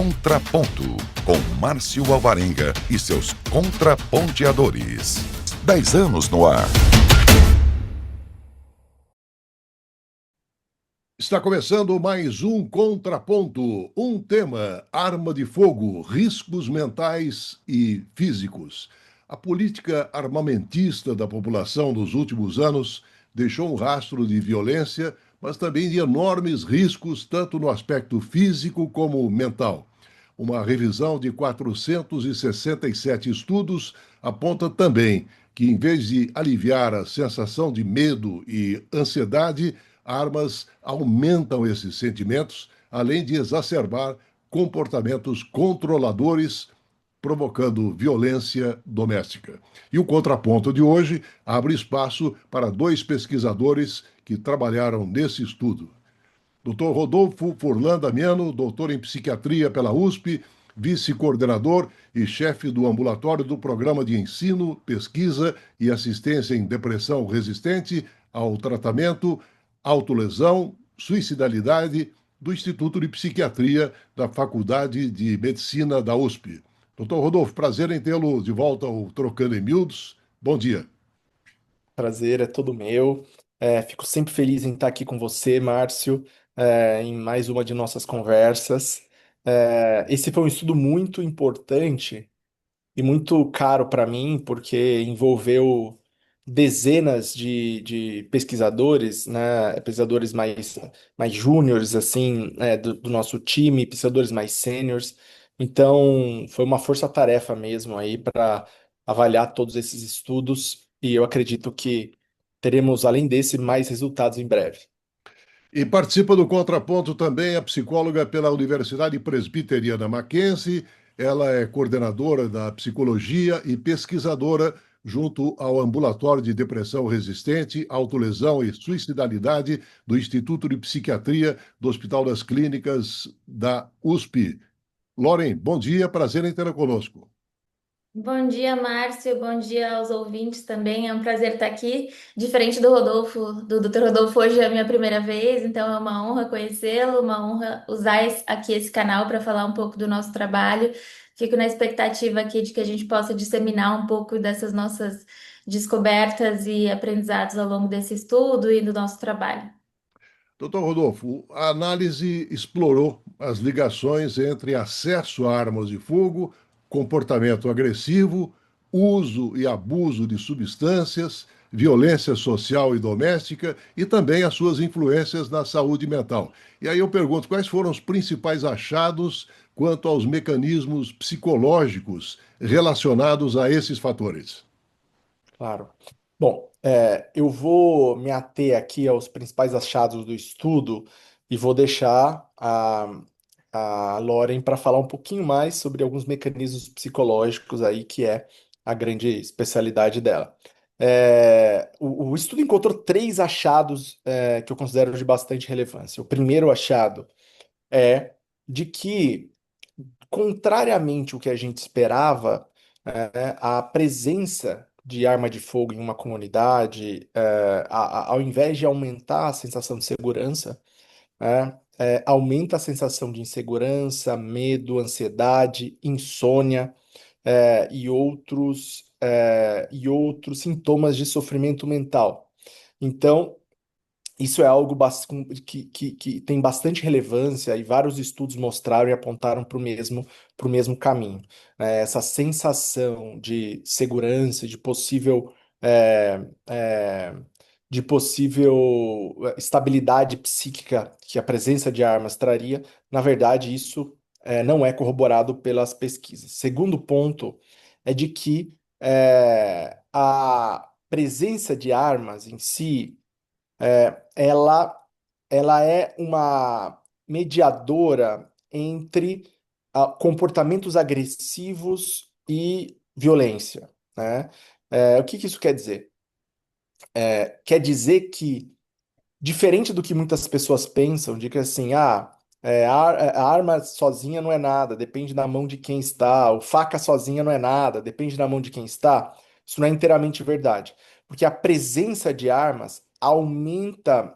Contraponto, com Márcio Alvarenga e seus contraponteadores. 10 anos no ar. Está começando mais um Contraponto, um tema, arma de fogo, riscos mentais e físicos. A política armamentista da população nos últimos anos deixou um rastro de violência, mas também de enormes riscos, tanto no aspecto físico como mental. Uma revisão de 467 estudos aponta também que, em vez de aliviar a sensação de medo e ansiedade, armas aumentam esses sentimentos, além de exacerbar comportamentos controladores, provocando violência doméstica. E o contraponto de hoje abre espaço para dois pesquisadores que trabalharam nesse estudo. Dr. Rodolfo Furlan Damiano, doutor em psiquiatria pela USP, vice-coordenador e chefe do ambulatório do Programa de Ensino, Pesquisa e Assistência em Depressão Resistente ao Tratamento, Autolesão, Suicidalidade do Instituto de Psiquiatria da Faculdade de Medicina da USP. Doutor Rodolfo, prazer em tê-lo de volta ao Trocando em Miúdos. Bom dia. Prazer é todo meu. Fico sempre feliz em estar aqui com você, Márcio, em mais uma de nossas conversas. Esse foi um estudo muito importante e muito caro para mim, porque envolveu dezenas de pesquisadores, né, pesquisadores mais júniores, assim, do nosso time, pesquisadores mais sêniores. Então, foi uma força-tarefa mesmo aí para avaliar todos esses estudos, e eu acredito que teremos, além desse, mais resultados em breve. E participa do Contraponto também a psicóloga pela Universidade Presbiteriana Mackenzie. Ela é coordenadora da psicologia e pesquisadora junto ao Ambulatório de Depressão Resistente, Autolesão e Suicidalidade do Instituto de Psiquiatria do Hospital das Clínicas da USP. Loren, bom dia, prazer em tê-la conosco. Bom dia, Márcio. Bom dia aos ouvintes também. É um prazer estar aqui. Diferente do Rodolfo, do Dr. Rodolfo, hoje é a minha primeira vez, então é uma honra conhecê-lo, uma honra usar aqui esse canal para falar um pouco do nosso trabalho. Fico na expectativa aqui de que a gente possa disseminar um pouco dessas nossas descobertas e aprendizados ao longo desse estudo e do nosso trabalho. Doutor Rodolfo, a análise explorou as ligações entre acesso a armas de fogo, comportamento agressivo, uso e abuso de substâncias, violência social e doméstica e também as suas influências na saúde mental. E aí eu pergunto, quais foram os principais achados quanto aos mecanismos psicológicos relacionados a esses fatores? Claro. Bom, eu vou me ater aqui aos principais achados do estudo e vou deixar a Lauren para falar um pouquinho mais sobre alguns mecanismos psicológicos aí, que é a grande especialidade dela. O estudo encontrou três achados, que eu considero de bastante relevância. O primeiro achado é de que, contrariamente ao que a gente esperava, a presença de arma de fogo em uma comunidade, ao invés de aumentar a sensação de segurança, aumenta a sensação de insegurança, medo, ansiedade, insônia, e outros sintomas de sofrimento mental. Então, isso é algo que tem bastante relevância e vários estudos mostraram e apontaram para o mesmo caminho. Essa sensação de segurança, é, é, de possível estabilidade psíquica que a presença de armas traria, na verdade, isso não é corroborado pelas pesquisas. Segundo ponto é de que a presença de armas em si ela é uma mediadora entre comportamentos agressivos e violência, né? O que que isso quer dizer? Quer dizer que, diferente do que muitas pessoas pensam, de que assim, a arma sozinha não é nada, depende da mão de quem está, ou faca sozinha não é nada, depende da mão de quem está, isso não é inteiramente verdade, porque a presença de armas aumenta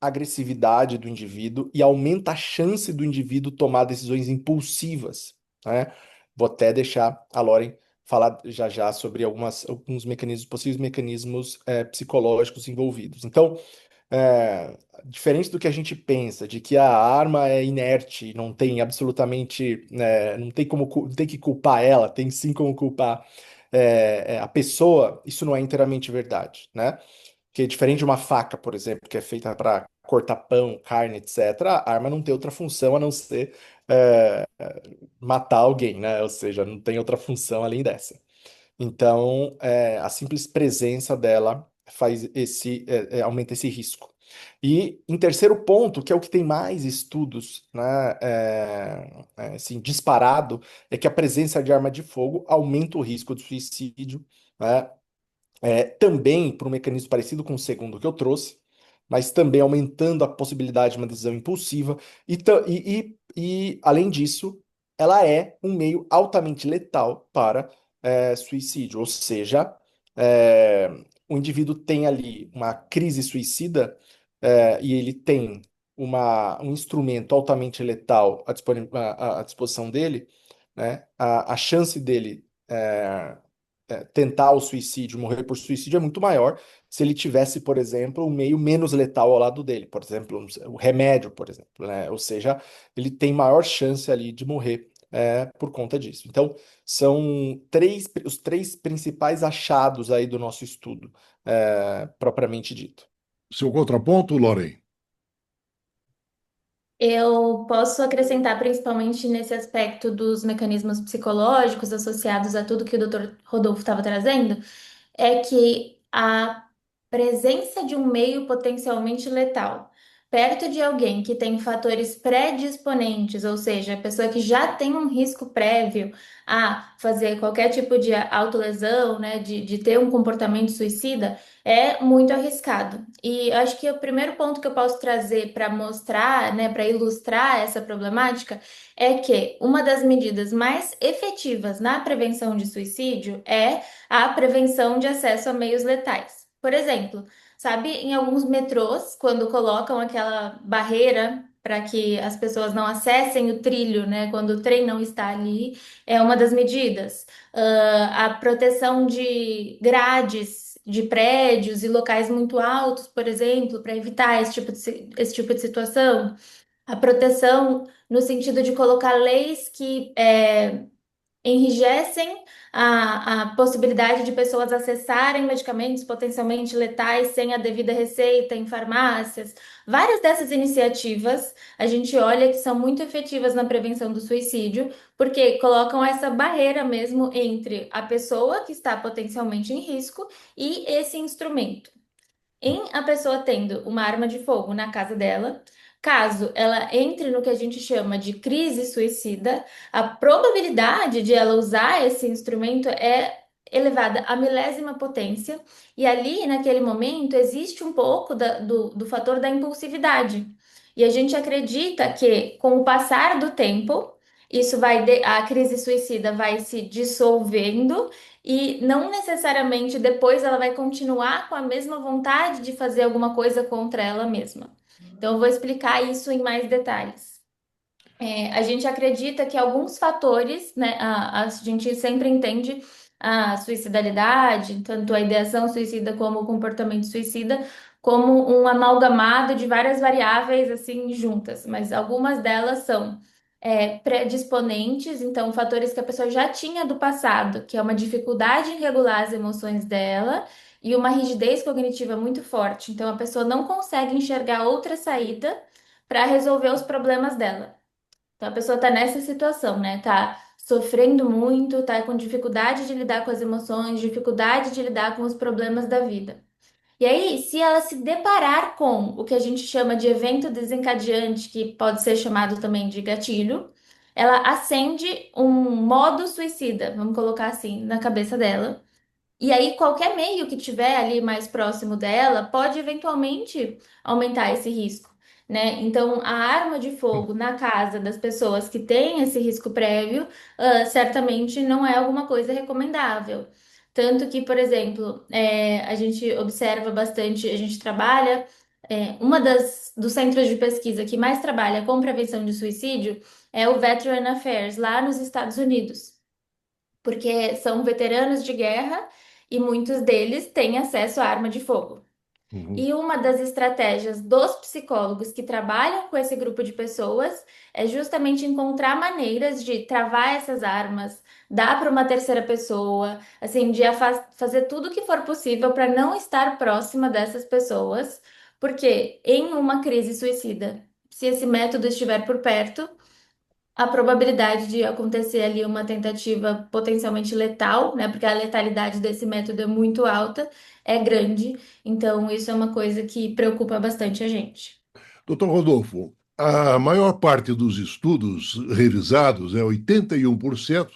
a agressividade do indivíduo e aumenta a chance do indivíduo tomar decisões impulsivas, né? Vou até deixar a Lauren falar já já sobre alguns mecanismos, possíveis mecanismos psicológicos envolvidos. Então, é, diferente do que a gente pensa, de que a arma é inerte, não tem absolutamente, não tem como, não tem que culpar ela, tem sim como culpar a pessoa, isso não é inteiramente verdade, né? Porque diferente de uma faca, por exemplo, que é feita para cortar pão, carne, etc., a arma não tem outra função a não ser matar alguém, né? Ou seja, não tem outra função além dessa. Então, a simples presença dela faz aumenta esse risco. E em terceiro ponto, que é o que tem mais estudos, né, assim, disparado, é que a presença de arma de fogo aumenta o risco de suicídio, né, também por um mecanismo parecido com o segundo que eu trouxe, mas também aumentando a possibilidade de uma decisão impulsiva, além disso, ela é um meio altamente letal para suicídio, ou seja, é, o indivíduo tem ali uma crise suicida e ele tem um instrumento altamente letal à disposição dele, né? A chance dele tentar o suicídio, morrer por suicídio é muito maior se ele tivesse, por exemplo, um meio menos letal ao lado dele, por exemplo, o remédio, por exemplo, né? Ou seja, ele tem maior chance ali de morrer por conta disso. Então, são os três principais achados aí do nosso estudo, propriamente dito. Seu contraponto, Loren? Eu posso acrescentar, principalmente nesse aspecto dos mecanismos psicológicos associados a tudo que o Dr. Rodolfo estava trazendo, é que a presença de um meio potencialmente letal perto de alguém que tem fatores predisponentes, ou seja, a pessoa que já tem um risco prévio a fazer qualquer tipo de autolesão, né, de ter um comportamento suicida, é muito arriscado. E acho que o primeiro ponto que eu posso trazer para mostrar, né, para ilustrar essa problemática, é que uma das medidas mais efetivas na prevenção de suicídio é a prevenção de acesso a meios letais. Por exemplo, sabe, em alguns metrôs, quando colocam aquela barreira para que as pessoas não acessem o trilho, né, quando o trem não está ali, é uma das medidas. A proteção de grades de prédios e locais muito altos, por exemplo, para evitar esse tipo de situação. A proteção no sentido de colocar leis que enrijecem a possibilidade de pessoas acessarem medicamentos potencialmente letais sem a devida receita em farmácias. Várias dessas iniciativas a gente olha que são muito efetivas na prevenção do suicídio, porque colocam essa barreira mesmo entre a pessoa que está potencialmente em risco e esse instrumento. Em a pessoa tendo uma arma de fogo na casa dela, caso ela entre no que a gente chama de crise suicida, a probabilidade de ela usar esse instrumento é elevada à milésima potência, e ali, naquele momento, existe um pouco do fator da impulsividade. E a gente acredita que, com o passar do tempo, a crise suicida vai se dissolvendo e não necessariamente depois ela vai continuar com a mesma vontade de fazer alguma coisa contra ela mesma. Então, eu vou explicar isso em mais detalhes. A gente acredita que alguns fatores, né, a gente sempre entende a suicidalidade, tanto a ideação suicida como o comportamento suicida, como um amalgamado de várias variáveis assim juntas, mas algumas delas são predisponentes, então fatores que a pessoa já tinha do passado, que é uma dificuldade em regular as emoções dela e uma rigidez cognitiva muito forte. Então a pessoa não consegue enxergar outra saída para resolver os problemas dela. Então a pessoa tá nessa situação, né? Tá sofrendo muito, tá com dificuldade de lidar com as emoções, dificuldade de lidar com os problemas da vida. E aí, se ela se deparar com o que a gente chama de evento desencadeante, que pode ser chamado também de gatilho, ela acende um modo suicida, vamos colocar assim, na cabeça dela. E aí, qualquer meio que tiver ali mais próximo dela pode eventualmente aumentar esse risco, né? Então, a arma de fogo na casa das pessoas que têm esse risco prévio, certamente não é alguma coisa recomendável. Tanto que, por exemplo, a gente observa bastante, a gente trabalha uma dos centros de pesquisa que mais trabalha com prevenção de suicídio é o Veteran Affairs, lá nos Estados Unidos, porque são veteranos de guerra e muitos deles têm acesso à arma de fogo. Uhum. E uma das estratégias dos psicólogos que trabalham com esse grupo de pessoas é justamente encontrar maneiras de travar essas armas, dar para uma terceira pessoa, assim, de fazer tudo o que for possível para não estar próxima dessas pessoas, porque em uma crise suicida, se esse método estiver por perto, a probabilidade de acontecer ali uma tentativa potencialmente letal, né? Porque a letalidade desse método é muito alta, é grande. Então, isso é uma coisa que preocupa bastante a gente. Doutor Rodolfo, a maior parte dos estudos revisados, 81%,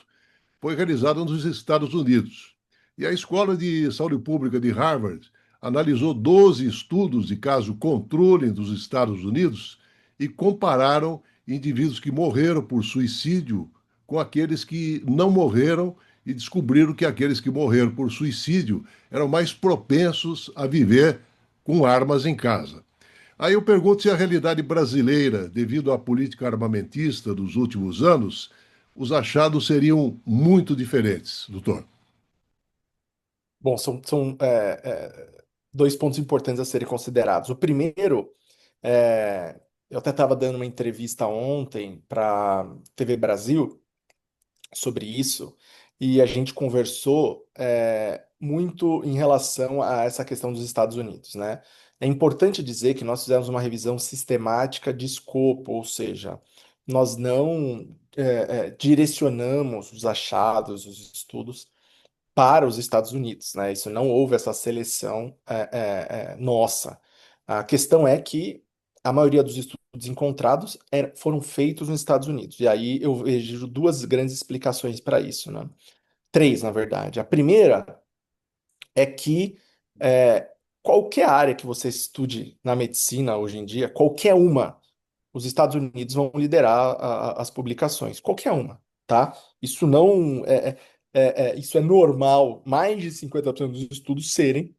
foi realizada nos Estados Unidos. E a Escola de Saúde Pública de Harvard analisou 12 estudos de caso controle dos Estados Unidos e compararam indivíduos que morreram por suicídio com aqueles que não morreram e descobriram que aqueles que morreram por suicídio eram mais propensos a viver com armas em casa. Aí eu pergunto se a realidade brasileira, devido à política armamentista dos últimos anos, os achados seriam muito diferentes, doutor. Bom, são dois pontos importantes a serem considerados. O primeiro, eu até estava dando uma entrevista ontem para TV Brasil sobre isso, e a gente conversou muito em relação a essa questão dos Estados Unidos, né? É importante dizer que nós fizemos uma revisão sistemática de escopo, ou seja, nós não direcionamos os achados, os estudos para os Estados Unidos, né? Isso não houve essa seleção nossa. A questão é que a maioria dos estudos encontrados foram feitos nos Estados Unidos. E aí eu vejo duas grandes explicações para isso, né? Três, na verdade. A primeira é que é, qualquer área que você estude na medicina hoje em dia, qualquer uma, os Estados Unidos vão liderar as publicações, qualquer uma, tá? Isso não isso é normal, mais de 50% dos estudos serem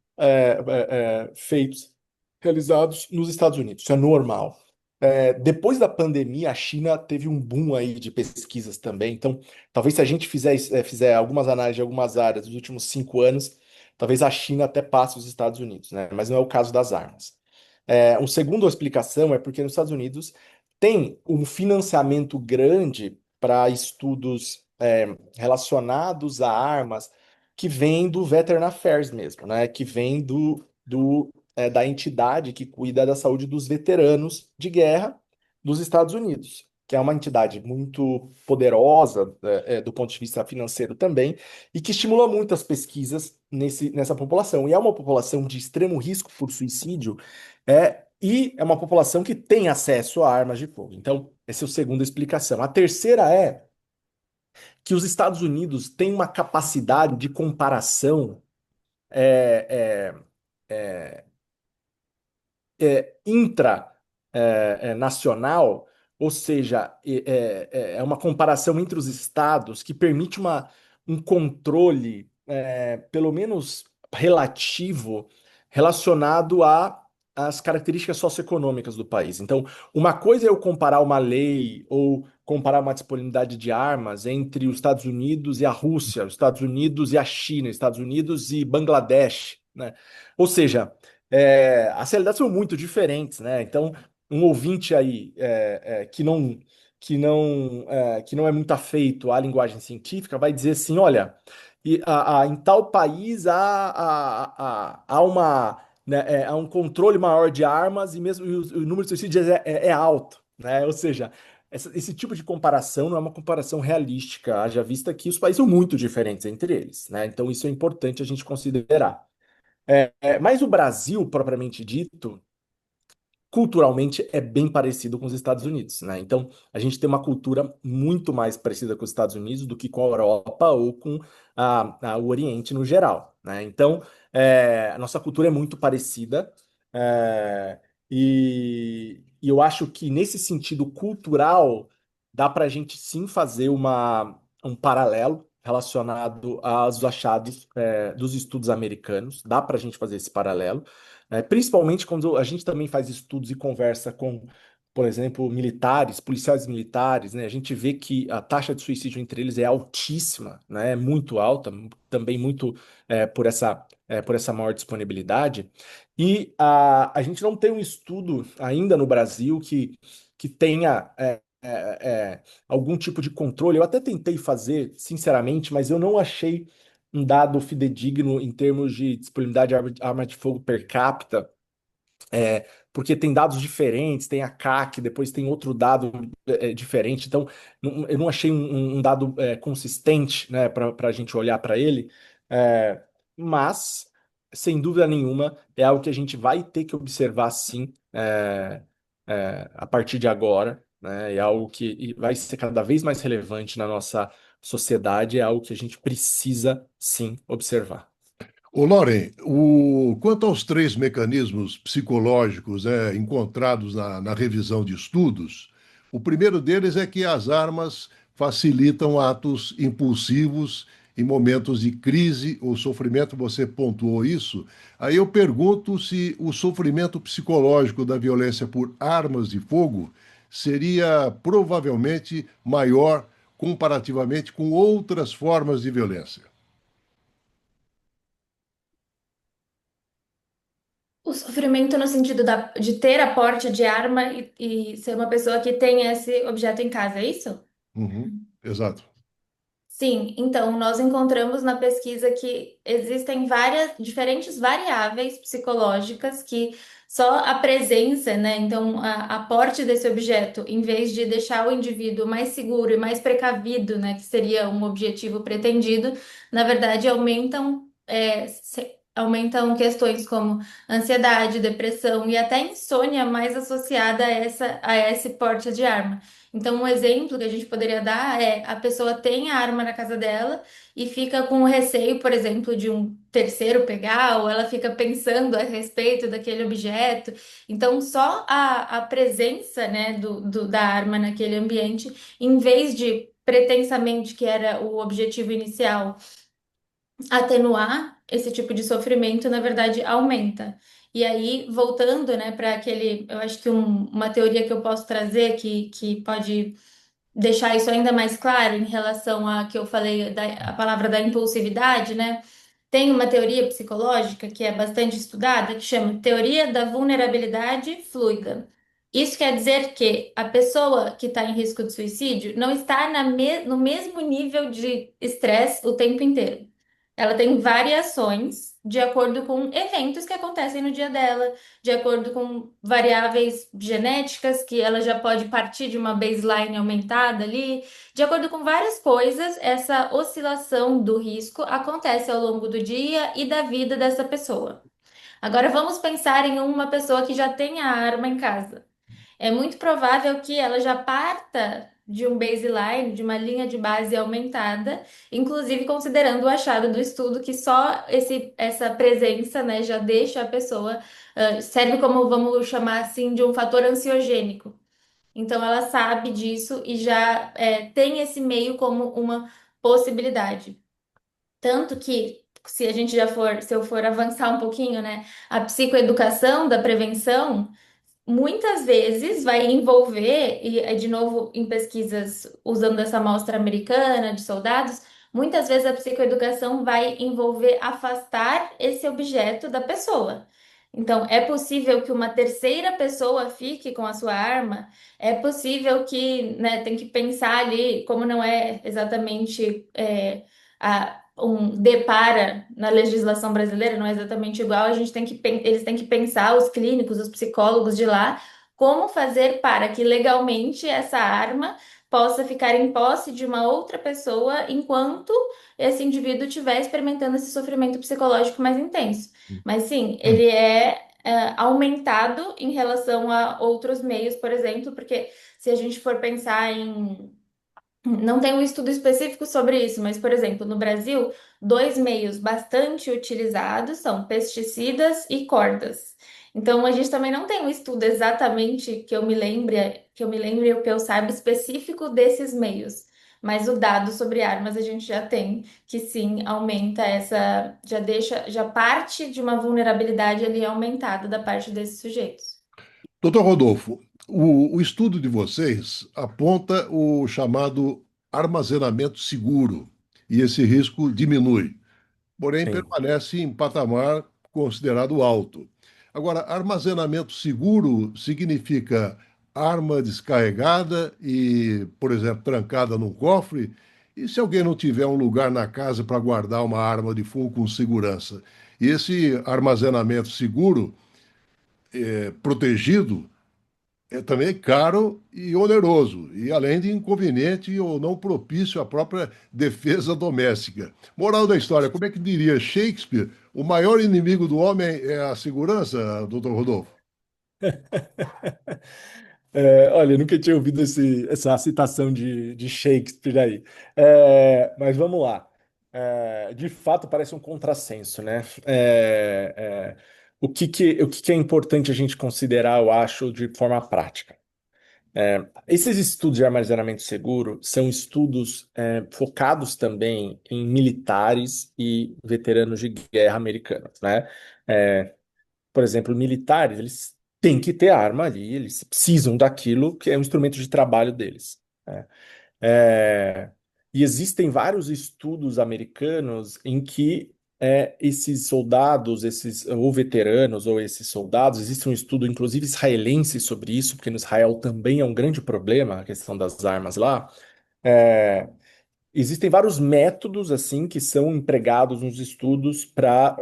feitos, realizados nos Estados Unidos, isso é normal. Depois da pandemia, a China teve um boom aí de pesquisas também, então talvez se a gente fizer algumas análises de algumas áreas dos últimos 5 anos, talvez a China até passe os Estados Unidos, né? Mas não é o caso das armas. Uma segunda explicação é porque nos Estados Unidos tem um financiamento grande para estudos relacionados a armas que vem do Veteran Affairs mesmo, né? Que vem da entidade que cuida da saúde dos veteranos de guerra dos Estados Unidos, que é uma entidade muito poderosa do ponto de vista financeiro também, e que estimula muito as pesquisas nessa população. E é uma população de extremo risco por suicídio, e é uma população que tem acesso a armas de fogo. Então, essa é a segunda explicação. A terceira é que os Estados Unidos têm uma capacidade de comparação é, intranacional, ou seja, uma comparação entre os estados que permite um controle, pelo menos relativo, relacionado às características socioeconômicas do país. Então, uma coisa é eu comparar uma lei ou comparar uma disponibilidade de armas entre os Estados Unidos e a Rússia, os Estados Unidos e a China, os Estados Unidos e Bangladesh, né? Ou seja, as realidades são muito diferentes, né? Então, um ouvinte aí que não é muito afeito à linguagem científica vai dizer assim, olha, em tal país há uma, né, há um controle maior de armas e mesmo o número de suicídios é alto, né? Ou seja, esse tipo de comparação não é uma comparação realística, haja vista que os países são muito diferentes entre eles, né? Então, isso é importante a gente considerar. Mas o Brasil, propriamente dito, culturalmente é bem parecido com os Estados Unidos, né? Então, a gente tem uma cultura muito mais parecida com os Estados Unidos do que com a Europa ou com o Oriente no geral, né? Então, a nossa cultura é muito parecida, é, e eu acho que nesse sentido cultural dá para a gente sim fazer um paralelo relacionado aos achados dos estudos americanos, dá para a gente fazer esse paralelo. Principalmente quando a gente também faz estudos e conversa com, por exemplo, militares, policiais militares, né? A gente vê que a taxa de suicídio entre eles é altíssima, né? É muito alta, também muito por essa maior disponibilidade. E a gente não tem um estudo ainda no Brasil que tenha algum tipo de controle. Eu até tentei fazer, sinceramente, mas eu não achei um dado fidedigno em termos de disponibilidade de arma de fogo per capita, porque tem dados diferentes, tem a CAC, depois tem outro dado diferente, então eu não achei um dado consistente, né, para a gente olhar para ele, é, mas, sem dúvida nenhuma, é algo que a gente vai ter que observar sim, a partir de agora, né, é algo que vai ser cada vez mais relevante na nossa sociedade, é algo que a gente precisa sim observar. Ô, Loren, quanto aos três mecanismos psicológicos, encontrados na revisão de estudos, o primeiro deles é que as armas facilitam atos impulsivos em momentos de crise ou sofrimento, você pontuou isso. Aí eu pergunto se o sofrimento psicológico da violência por armas de fogo seria provavelmente maior comparativamente com outras formas de violência. O sofrimento no sentido de ter a porte de arma e ser uma pessoa que tem esse objeto em casa, é isso? Uhum, exato. Sim, então nós encontramos na pesquisa que existem várias diferentes variáveis psicológicas que só a presença, né? Então, a porte desse objeto, em vez de deixar o indivíduo mais seguro e mais precavido, né, que seria um objetivo pretendido, na verdade aumentam, aumentam questões como ansiedade, depressão e até insônia mais associada a esse porte de arma. Então, um exemplo que a gente poderia dar é a pessoa tem a arma na casa dela e fica com o receio, por exemplo, de um terceiro pegar, ou ela fica pensando a respeito daquele objeto. Então, só a presença, né, da arma naquele ambiente, em vez de pretensamente, que era o objetivo inicial, atenuar esse tipo de sofrimento, na verdade, aumenta. E aí, voltando, né, para aquele, eu acho que uma teoria que eu posso trazer que pode deixar isso ainda mais claro em relação a que eu falei a palavra da impulsividade, né? Tem uma teoria psicológica que é bastante estudada que chama teoria da vulnerabilidade fluida. Isso quer dizer que a pessoa que está em risco de suicídio não está no mesmo nível de estresse o tempo inteiro. Ela tem variações de acordo com eventos que acontecem no dia dela, de acordo com variáveis genéticas, que ela já pode partir de uma baseline aumentada ali. De acordo com várias coisas, essa oscilação do risco acontece ao longo do dia e da vida dessa pessoa. Agora vamos pensar em uma pessoa que já tem a arma em casa. É muito provável que ela já parta de um baseline, de uma linha de base aumentada, inclusive considerando o achado do estudo que só essa presença, né, já deixa a pessoa, serve como, vamos chamar assim, de um fator ansiogênico. Então ela sabe disso e já tem esse meio como uma possibilidade. Tanto que, se a gente já for, se eu for avançar um pouquinho, né, a psicoeducação da prevenção muitas vezes vai envolver, e de novo em pesquisas usando essa amostra americana de soldados, muitas vezes a psicoeducação vai envolver afastar esse objeto da pessoa. Então, é possível que uma terceira pessoa fique com a sua arma, é possível que, né, tem que pensar ali, como não é exatamente um depara na legislação brasileira, não é exatamente igual, a gente tem que, eles têm que pensar, os clínicos, os psicólogos de lá, como fazer para que legalmente essa arma possa ficar em posse de uma outra pessoa enquanto esse indivíduo estiver experimentando esse sofrimento psicológico mais intenso. Mas sim, ele aumentado em relação a outros meios, por exemplo, porque se a gente for pensar em não tem um estudo específico sobre isso, mas, por exemplo, no Brasil, dois meios bastante utilizados são pesticidas e cordas. Então, a gente também não tem um estudo exatamente que eu me lembre, que eu me lembre ou que eu saiba específico desses meios. mas o dado sobre armas a gente já tem, que sim, aumenta essa, já deixa, já parte de uma vulnerabilidade ali aumentada da parte desses sujeitos. Doutor Rodolfo, o estudo de vocês aponta o chamado armazenamento seguro, e esse risco diminui, porém Sim. permanece em patamar considerado alto. Agora, armazenamento seguro significa arma descarregada e, por exemplo, trancada num cofre? E se alguém não tiver um lugar na casa para guardar uma arma de fogo com segurança? E esse armazenamento seguro, protegido, é também caro e oneroso, e além de inconveniente ou não propício à própria defesa doméstica. Moral da história, como é que diria Shakespeare? O maior inimigo do homem é a segurança, doutor Rodolfo? Olha, eu nunca tinha ouvido essa citação de Shakespeare aí. Mas vamos lá. De fato, parece um contrassenso, né? O que é importante a gente considerar, eu acho, de forma prática? Esses estudos de armazenamento seguro são estudos focados também em militares e veteranos de guerra americanos, né? É, por exemplo, militares, eles têm que ter arma ali, eles precisam daquilo que é um instrumento de trabalho deles, né? É, e existem vários estudos americanos em que esses soldados, esses ou veteranos ou esses soldados, existe um estudo inclusive israelense sobre isso, porque no Israel também é um grande problema a questão das armas lá. É, Existem vários métodos assim que são empregados nos estudos para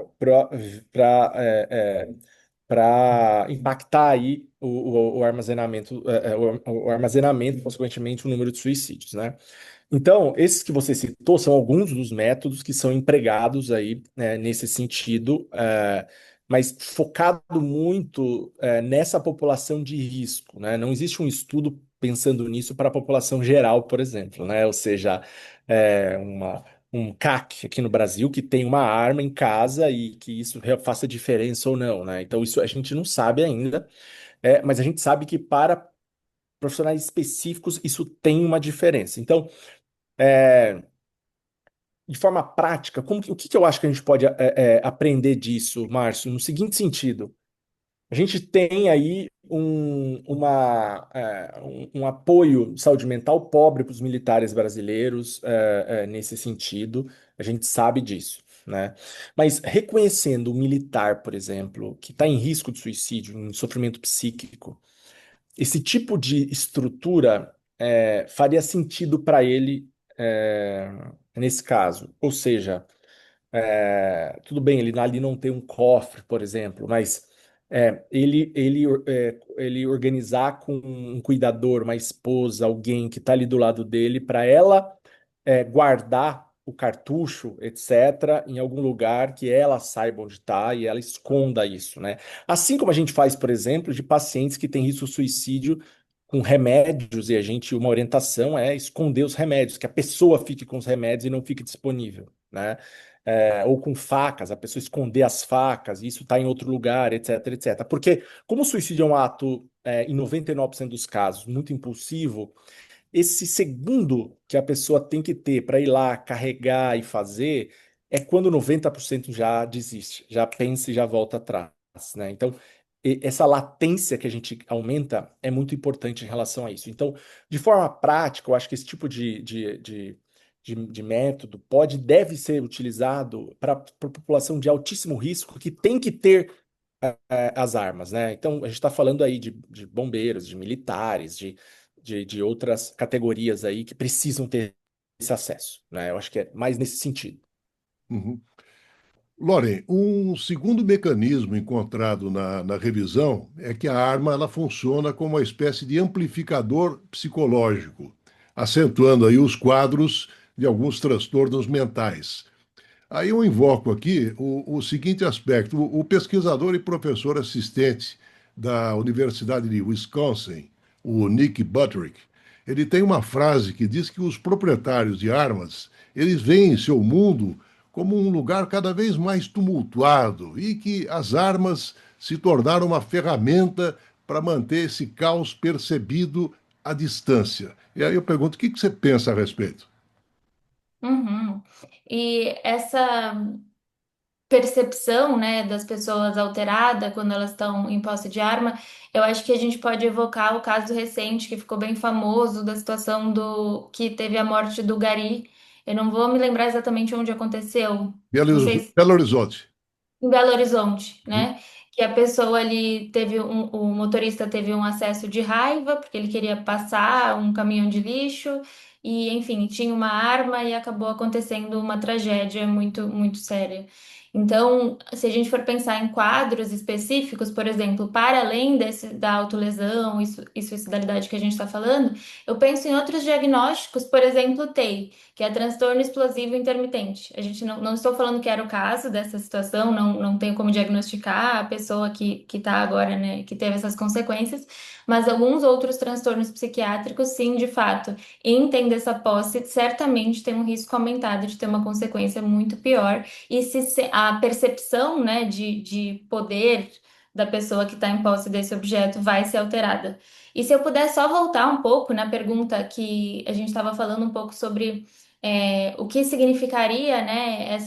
impactar aí o armazenamento, o armazenamento, consequentemente, o número de suicídios, né? Então, esses que você citou são alguns dos métodos que são empregados aí, nesse sentido, mas focado muito, nessa população de risco, né? Não existe um estudo pensando nisso para a população geral, por exemplo, né? Ou seja, um CAC aqui no Brasil que tem uma arma em casa e que isso faça diferença ou não, né? Então, isso a gente não sabe ainda, mas a gente sabe que para profissionais específicos isso tem uma diferença. Então, é, de forma prática, o que que eu acho que a gente pode aprender disso, Márcio? No seguinte sentido, a gente tem aí um apoio de saúde mental pobre para os militares brasileiros, nesse sentido, a gente sabe disso, né? Mas reconhecendo o militar, por exemplo, que está em risco de suicídio, em sofrimento psíquico, esse tipo de estrutura faria sentido para ele nesse caso. Ou seja, tudo bem, ele ali não tem um cofre, por exemplo, mas ele organizar com um cuidador, uma esposa, alguém que está ali do lado dele, para ela guardar o cartucho, etc., em algum lugar que ela saiba onde está e ela esconda isso, né? Assim como a gente faz, por exemplo, de pacientes que têm risco de suicídio com remédios, e uma orientação é esconder os remédios, que a pessoa fique com os remédios e não fique disponível, né? Ou com facas, a pessoa esconder as facas, isso está em outro lugar, etc, etc. Porque, como o suicídio é um ato, em 99% dos casos, muito impulsivo, esse segundo que a pessoa tem que ter para ir lá, carregar e fazer, é quando 90% já desiste, já pensa e já volta atrás, né? Então, essa latência que a gente aumenta é muito importante em relação a isso. Então, de forma prática, eu acho que esse tipo de método deve ser utilizado para a população de altíssimo risco que tem que ter as armas, né? Então, a gente está falando aí de bombeiros, de militares, de outras categorias aí que precisam ter esse acesso, né? Eu acho que é mais nesse sentido. Uhum. Loren, um segundo mecanismo encontrado na revisão é que a arma ela funciona como uma espécie de amplificador psicológico, acentuando aí os quadros de alguns transtornos mentais. Aí eu invoco aqui o seguinte aspecto: o pesquisador e professor assistente da Universidade de Wisconsin, o Nick Buttrick, ele tem uma frase que diz que os proprietários de armas, eles veem seu mundo como um lugar cada vez mais tumultuado e que as armas se tornaram uma ferramenta para manter esse caos percebido à distância. E aí eu pergunto, o que você pensa a respeito? Uhum. E essa percepção, né, das pessoas alterada quando elas estão em posse de arma, eu acho que a gente pode evocar o caso recente que ficou bem famoso da situação do que teve a morte do Gari. Eu não vou me lembrar exatamente onde aconteceu. Vocês Belo Horizonte. em Belo Horizonte, Uhum. né? Que a pessoa ali teve o motorista teve um acesso de raiva porque ele queria passar um caminhão de lixo e, enfim, tinha uma arma e acabou acontecendo uma tragédia muito séria. Então, se a gente for pensar em quadros específicos, por exemplo, para além da autolesão e suicidalidade que a gente está falando, eu penso em outros diagnósticos, por exemplo, TEI, que é transtorno explosivo intermitente. A gente não estou falando que era o caso dessa situação, não tenho como diagnosticar a pessoa que está agora, né, que teve essas consequências, mas alguns outros transtornos psiquiátricos, sim, de fato, em tendo essa posse, certamente tem um risco aumentado de ter uma consequência muito pior, e se a percepção, né, de poder da pessoa que está em posse desse objeto vai ser alterada. E se eu puder só voltar um pouco na pergunta que a gente estava falando um pouco sobre o que significaria, né,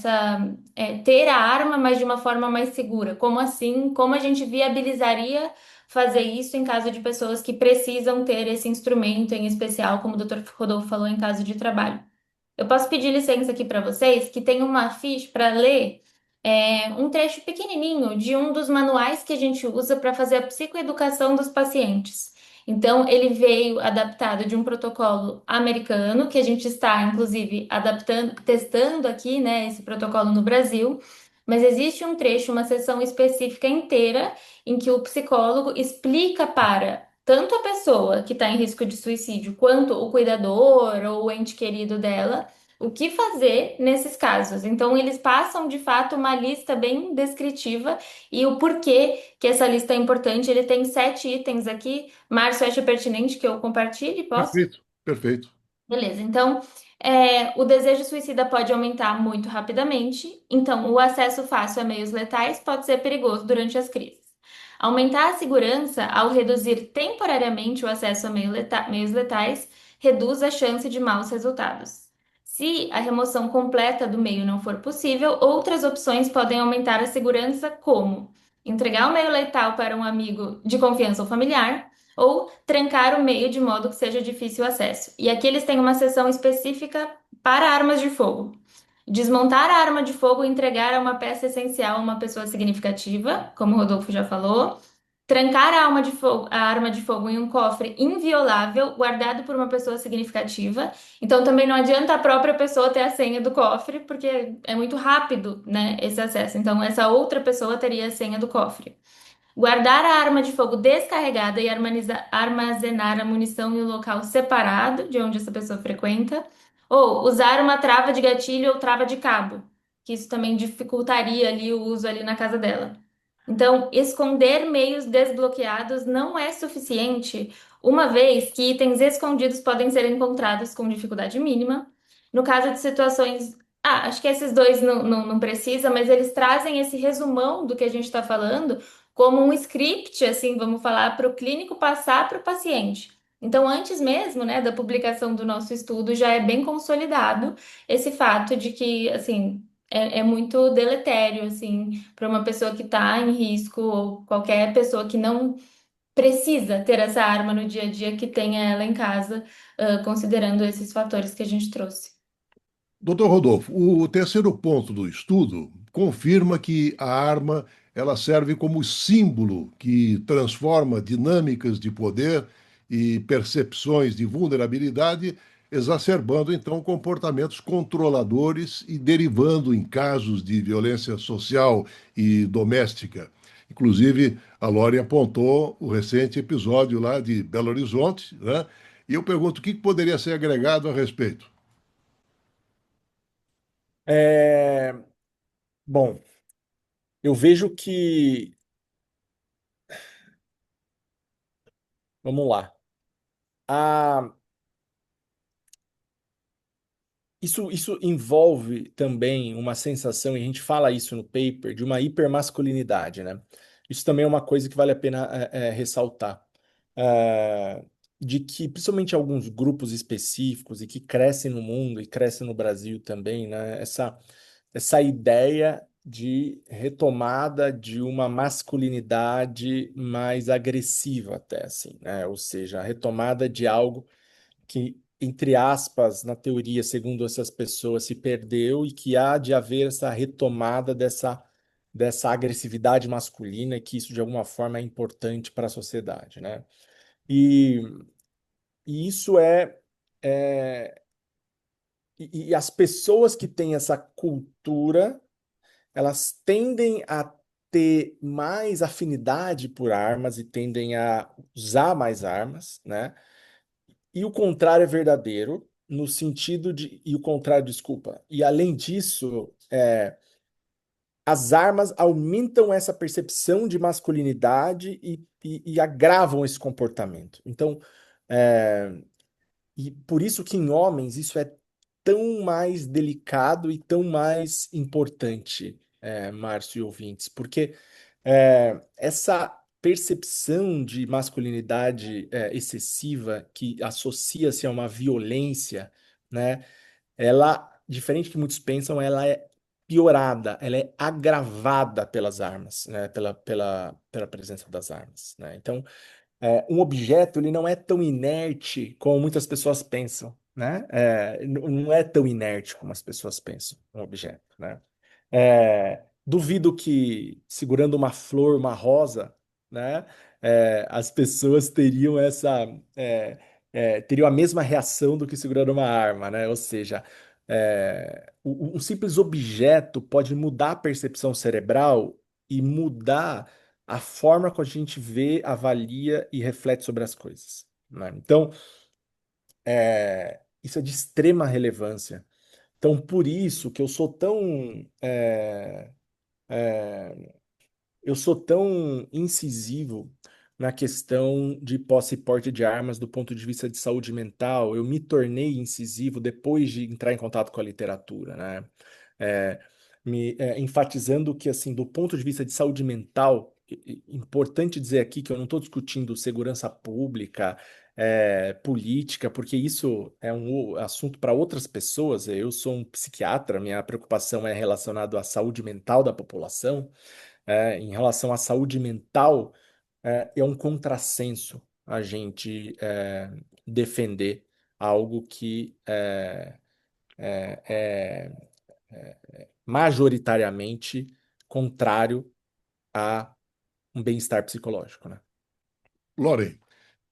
ter a arma, mas de uma forma mais segura. Como assim? Como a gente viabilizaria fazer isso em caso de pessoas que precisam ter esse instrumento em especial, como o Dr. Rodolfo falou, em caso de trabalho? Eu posso pedir licença aqui para vocês, que tem uma ficha para ler um trecho pequenininho de um dos manuais que a gente usa para fazer a psicoeducação dos pacientes. Então, ele veio adaptado de um protocolo americano, que a gente está, inclusive, adaptando, testando aqui, né, esse protocolo no Brasil. Mas existe um trecho, uma sessão específica inteira, em que o psicólogo explica para tanto a pessoa que está em risco de suicídio, quanto o cuidador ou o ente querido dela, o que fazer nesses casos. Então, eles passam de fato uma lista bem descritiva e o porquê que essa lista é importante. Ele tem 7 itens aqui. Márcio, acha pertinente que eu compartilhe? Posso? Perfeito, perfeito. Beleza, então o desejo suicida pode aumentar muito rapidamente, então o acesso fácil a meios letais pode ser perigoso durante as crises. Aumentar a segurança ao reduzir temporariamente o acesso a meios letais reduz a chance de maus resultados. Se a remoção completa do meio não for possível, outras opções podem aumentar a segurança, como entregar o meio letal para um amigo de confiança ou familiar ou trancar o meio de modo que seja difícil o acesso. E aqui eles têm uma seção específica para armas de fogo. Desmontar a arma de fogo e entregar a uma peça essencial a uma pessoa significativa, como o Rodolfo já falou. Trancar a arma de fogo em um cofre inviolável, guardado por uma pessoa significativa. Então também não adianta a própria pessoa ter a senha do cofre, porque é muito rápido, né, esse acesso. Então essa outra pessoa teria a senha do cofre. Guardar a arma de fogo descarregada e armazenar a munição em um local separado de onde essa pessoa frequenta. Ou usar uma trava de gatilho ou trava de cabo, que isso também dificultaria ali o uso ali na casa dela. Então, esconder meios desbloqueados não é suficiente, uma vez que itens escondidos podem ser encontrados com dificuldade mínima. No caso de situações. Acho que esses dois não precisa, mas eles trazem esse resumão do que a gente está falando como um script, assim, vamos falar, para o clínico passar para o paciente. Então, antes mesmo, né, da publicação do nosso estudo, já é bem consolidado esse fato de que, assim, é muito deletério, assim, para uma pessoa que está em risco ou qualquer pessoa que não precisa ter essa arma no dia a dia, que tenha ela em casa, considerando esses fatores que a gente trouxe. Doutor Rodolfo, o terceiro ponto do estudo confirma que a arma ela serve como símbolo que transforma dinâmicas de poder e percepções de vulnerabilidade, exacerbando então comportamentos controladores e derivando em casos de violência social e doméstica. Inclusive, a Lore apontou o recente episódio lá de Belo Horizonte, né? E eu pergunto o que poderia ser agregado a respeito. É, bom, eu vejo que, vamos lá, a, isso envolve também uma sensação, e a gente fala isso no paper, de uma hipermasculinidade, né? Isso também é uma coisa que vale a pena ressaltar. de que, principalmente alguns grupos específicos e que crescem no mundo e crescem no Brasil também, né? Essa ideia de retomada de uma masculinidade mais agressiva até assim, né? Ou seja, a retomada de algo que, entre aspas, na teoria, segundo essas pessoas, se perdeu e que há de haver essa retomada dessa agressividade masculina e que isso, de alguma forma, é importante para a sociedade, né? E, e isso é e as pessoas que têm essa cultura, elas tendem a ter mais afinidade por armas e tendem a usar mais armas, né? E o contrário é verdadeiro, no sentido de. E o contrário, desculpa. E além disso, as armas aumentam essa percepção de masculinidade e agravam esse comportamento. Então, é, e por isso que em homens isso é tão mais delicado e tão mais importante, Márcio e ouvintes, porque essa percepção de masculinidade excessiva que associa-se a uma violência, né? Ela, diferente do que muitos pensam, ela é piorada, ela é agravada pelas armas, né? Pela presença das armas, né? Então, um objeto ele não é tão inerte como muitas pessoas pensam, né? Não é tão inerte como as pessoas pensam, um objeto, né? Duvido que segurando uma flor, uma rosa, né? As pessoas teriam teriam a mesma reação do que segurando uma arma, né? Ou seja, um simples objeto pode mudar a percepção cerebral e mudar a forma como a gente vê, avalia e reflete sobre as coisas, né? Então, isso é de extrema relevância. Então, por isso que eu sou tão incisivo na questão de posse e porte de armas do ponto de vista de saúde mental. Eu me tornei incisivo depois de entrar em contato com a literatura, né? É, enfatizando que, assim, do ponto de vista de saúde mental, importante dizer aqui que eu não estou discutindo segurança pública, política, porque isso é um assunto para outras pessoas. Eu sou um psiquiatra, minha preocupação é relacionada à saúde mental da população. Em relação à saúde mental, é um contrassenso a gente defender algo que é majoritariamente contrário a um bem-estar psicológico, né? Loren,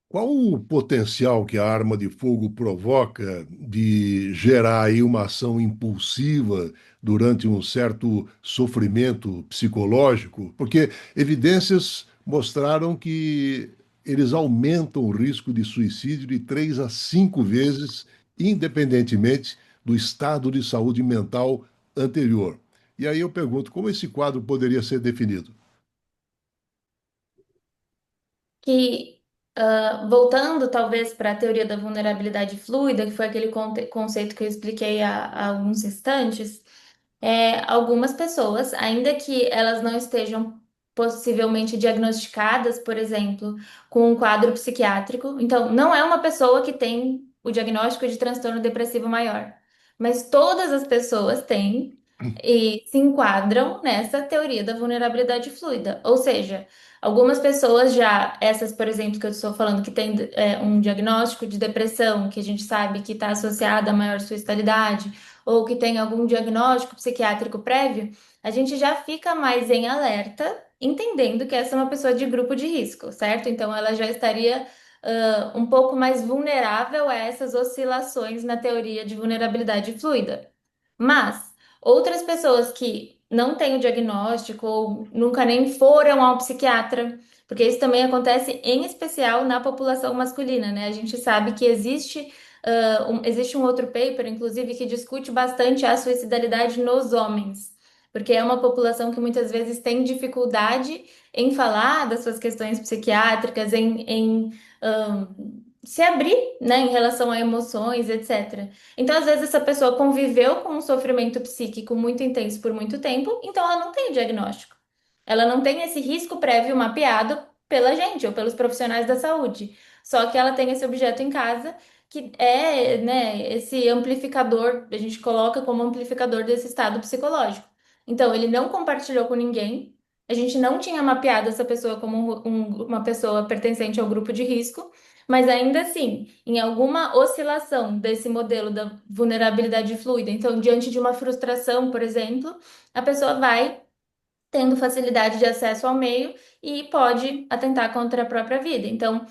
qual o potencial que a arma de fogo provoca de gerar aí uma ação impulsiva durante um certo sofrimento psicológico? Porque evidências mostraram que eles aumentam o risco de suicídio de 3 a 5 vezes, independentemente do estado de saúde mental anterior. E aí eu pergunto, como esse quadro poderia ser definido? Que, voltando talvez para a teoria da vulnerabilidade fluida, que foi aquele conceito que eu expliquei há alguns instantes, algumas pessoas, ainda que elas não estejam possivelmente diagnosticadas, por exemplo, com um quadro psiquiátrico, então não é uma pessoa que tem o diagnóstico de transtorno depressivo maior, mas todas as pessoas têm e se enquadram nessa teoria da vulnerabilidade fluida, ou seja, algumas pessoas já, essas, por exemplo, que eu estou falando, que tem um diagnóstico de depressão, que a gente sabe que está associada a maior suicidalidade, ou que tem algum diagnóstico psiquiátrico prévio, a gente já fica mais em alerta, entendendo que essa é uma pessoa de grupo de risco, certo? Então ela já estaria um pouco mais vulnerável a essas oscilações na teoria de vulnerabilidade fluida. Mas outras pessoas que não têm o diagnóstico ou nunca nem foram ao psiquiatra, porque isso também acontece em especial na população masculina, né? A gente sabe que existe um outro paper, inclusive, que discute bastante a suicidalidade nos homens, porque é uma população que muitas vezes tem dificuldade em falar das suas questões psiquiátricas, se abrir, né, em relação a emoções, etc. Então, às vezes, essa pessoa conviveu com um sofrimento psíquico muito intenso por muito tempo, então ela não tem o diagnóstico. Ela não tem esse risco prévio mapeado pela gente ou pelos profissionais da saúde. só que ela tem esse objeto em casa que é, né, esse amplificador, a gente coloca como amplificador desse estado psicológico. Então, ele não compartilhou com ninguém, a gente não tinha mapeado essa pessoa como uma pessoa pertencente ao grupo de risco, mas ainda assim, em alguma oscilação desse modelo da vulnerabilidade fluida, então, diante de uma frustração, por exemplo, a pessoa vai tendo facilidade de acesso ao meio e pode atentar contra a própria vida. Então,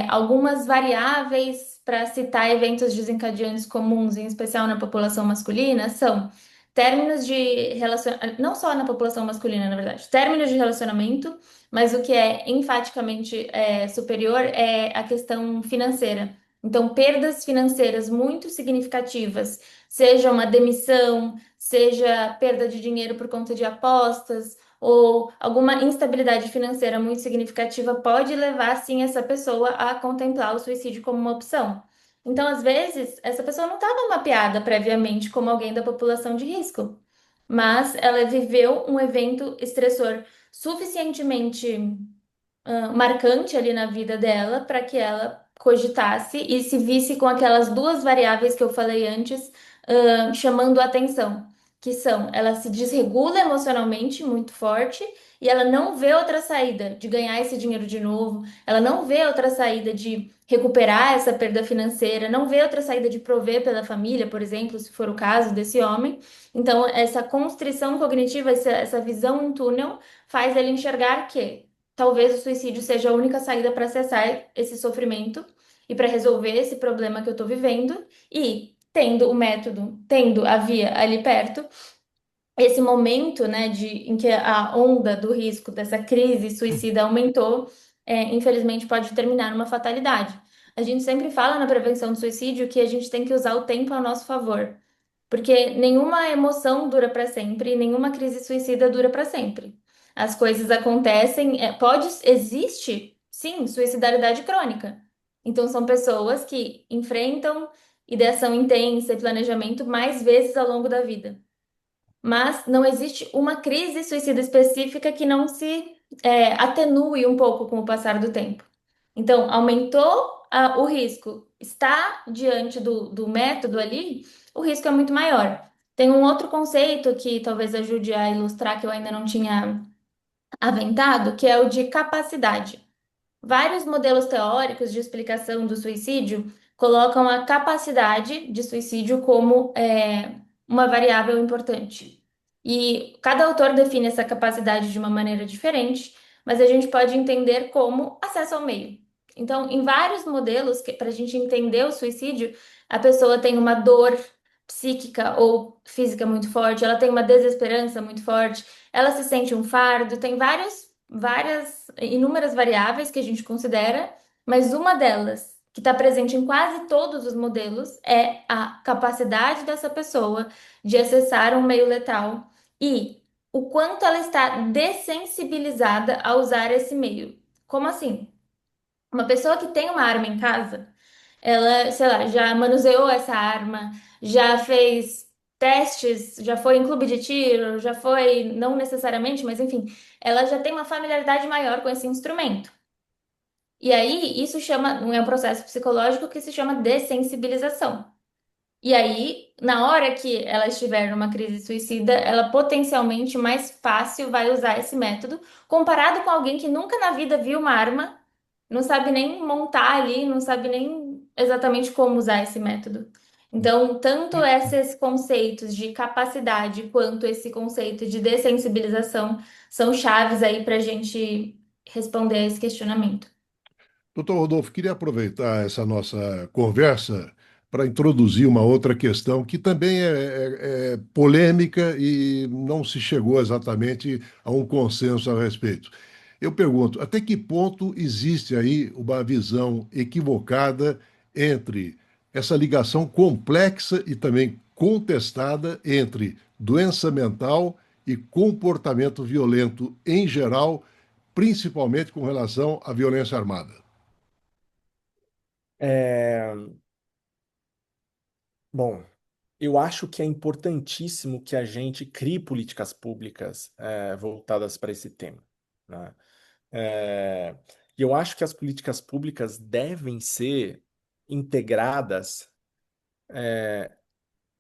algumas variáveis para citar eventos desencadeantes comuns, em especial na população masculina, são términos de relacionamento, não só na população masculina, na verdade, términos de relacionamento, mas o que é enfaticamente superior é a questão financeira. Então, perdas financeiras muito significativas, seja uma demissão, seja perda de dinheiro por conta de apostas ou alguma instabilidade financeira muito significativa, pode levar sim essa pessoa a contemplar o suicídio como uma opção. Então, às vezes, essa pessoa não estava mapeada previamente como alguém da população de risco, mas ela viveu um evento estressor suficientemente marcante ali na vida dela para que ela cogitasse e se visse com aquelas duas variáveis que eu falei antes, chamando a atenção, que são, ela se desregula emocionalmente muito forte e ela não vê outra saída de ganhar esse dinheiro de novo, ela não vê outra saída de recuperar essa perda financeira, não vê outra saída de prover pela família, por exemplo, se for o caso desse homem. Então, essa constrição cognitiva, essa visão em túnel, faz ele enxergar que talvez o suicídio seja a única saída para cessar esse sofrimento e para resolver esse problema que eu estou vivendo. E tendo o método, tendo a via ali perto, esse momento, né, em que a onda do risco dessa crise suicida aumentou, infelizmente pode terminar numa fatalidade. A gente sempre fala na prevenção do suicídio que a gente tem que usar o tempo a nosso favor, porque nenhuma emoção dura para sempre, nenhuma crise suicida dura para sempre. As coisas acontecem, existe, sim, suicidalidade crônica. Então são pessoas que enfrentam ideação intensa e planejamento mais vezes ao longo da vida. Mas não existe uma crise suicida específica que não se atenue um pouco com o passar do tempo. Então, aumentou o risco, está diante do método ali, o risco é muito maior. Tem um outro conceito que talvez ajude a ilustrar que eu ainda não tinha aventado, que é o de capacidade. Vários modelos teóricos de explicação do suicídio colocam a capacidade de suicídio como uma variável importante. E cada autor define essa capacidade de uma maneira diferente, mas a gente pode entender como acesso ao meio. Então, em vários modelos, para a gente entender o suicídio, a pessoa tem uma dor psíquica ou física muito forte, ela tem uma desesperança muito forte, ela se sente um fardo, tem inúmeras variáveis que a gente considera, mas uma delas, que está presente em quase todos os modelos, é a capacidade dessa pessoa de acessar um meio letal e o quanto ela está dessensibilizada a usar esse meio. Como assim? Uma pessoa que tem uma arma em casa, ela, sei lá, já manuseou essa arma, já fez testes, já foi em clube de tiro, já foi, não necessariamente, mas enfim, ela já tem uma familiaridade maior com esse instrumento. E aí, isso chama, não é um processo psicológico que se chama dessensibilização. E aí, na hora que ela estiver numa crise suicida, ela potencialmente mais fácil vai usar esse método, comparado com alguém que nunca na vida viu uma arma, não sabe nem montar ali, não sabe nem exatamente como usar esse método. Então, tanto esses conceitos de capacidade quanto esse conceito de dessensibilização são chaves aí para a gente responder a esse questionamento. Doutor Rodolfo, queria aproveitar essa nossa conversa para introduzir uma outra questão que também é polêmica e não se chegou exatamente a um consenso a respeito. Eu pergunto, até que ponto existe aí uma visão equivocada entre essa ligação complexa e também contestada entre doença mental e comportamento violento em geral, principalmente com relação à violência armada? É, bom, eu acho que é importantíssimo que a gente crie políticas públicas voltadas para esse tema, né? É, E eu acho que as políticas públicas devem ser integradas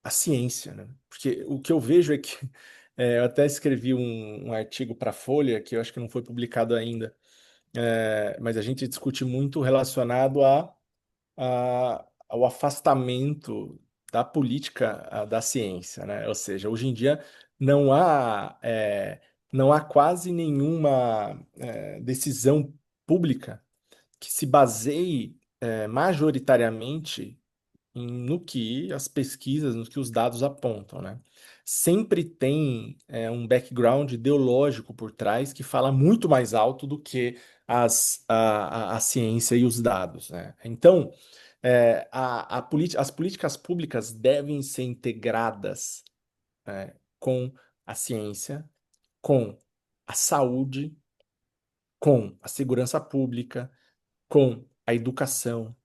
à ciência, né? Porque o que eu vejo é que eu até escrevi um artigo para a Folha, que eu acho que não foi publicado ainda, mas a gente discute muito relacionado ao afastamento da política da ciência, né? Ou seja, hoje em dia não há, não há quase nenhuma decisão pública que se baseie majoritariamente no que as pesquisas, no que os dados apontam, né? Sempre tem um background ideológico por trás que fala muito mais alto do que a ciência e os dados, né? Então, as políticas públicas devem ser integradas, com a ciência, com a saúde, com a segurança pública, com a educação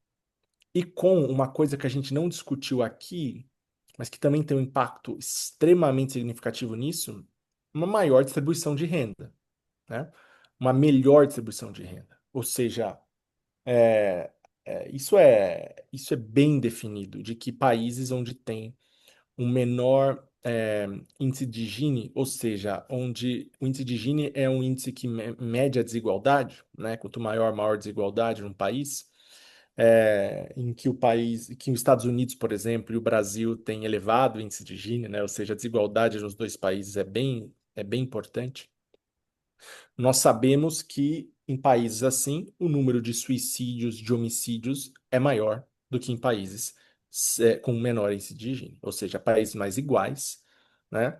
e com uma coisa que a gente não discutiu aqui, mas que também tem um impacto extremamente significativo nisso, uma maior distribuição de renda, né? Uma melhor distribuição de renda. Ou seja, isso é bem definido, de que países onde tem um menor índice de Gini, ou seja, onde o índice de Gini é um índice que mede a desigualdade, né? Quanto maior, maior a desigualdade num país, em que que os Estados Unidos, por exemplo, e o Brasil têm elevado índice de Gini, né? Ou seja, a desigualdade nos dois países é bem importante. Nós sabemos que em países assim, o número de suicídios, de homicídios é maior do que em países com menor índice de Gini, ou seja, países mais iguais, né?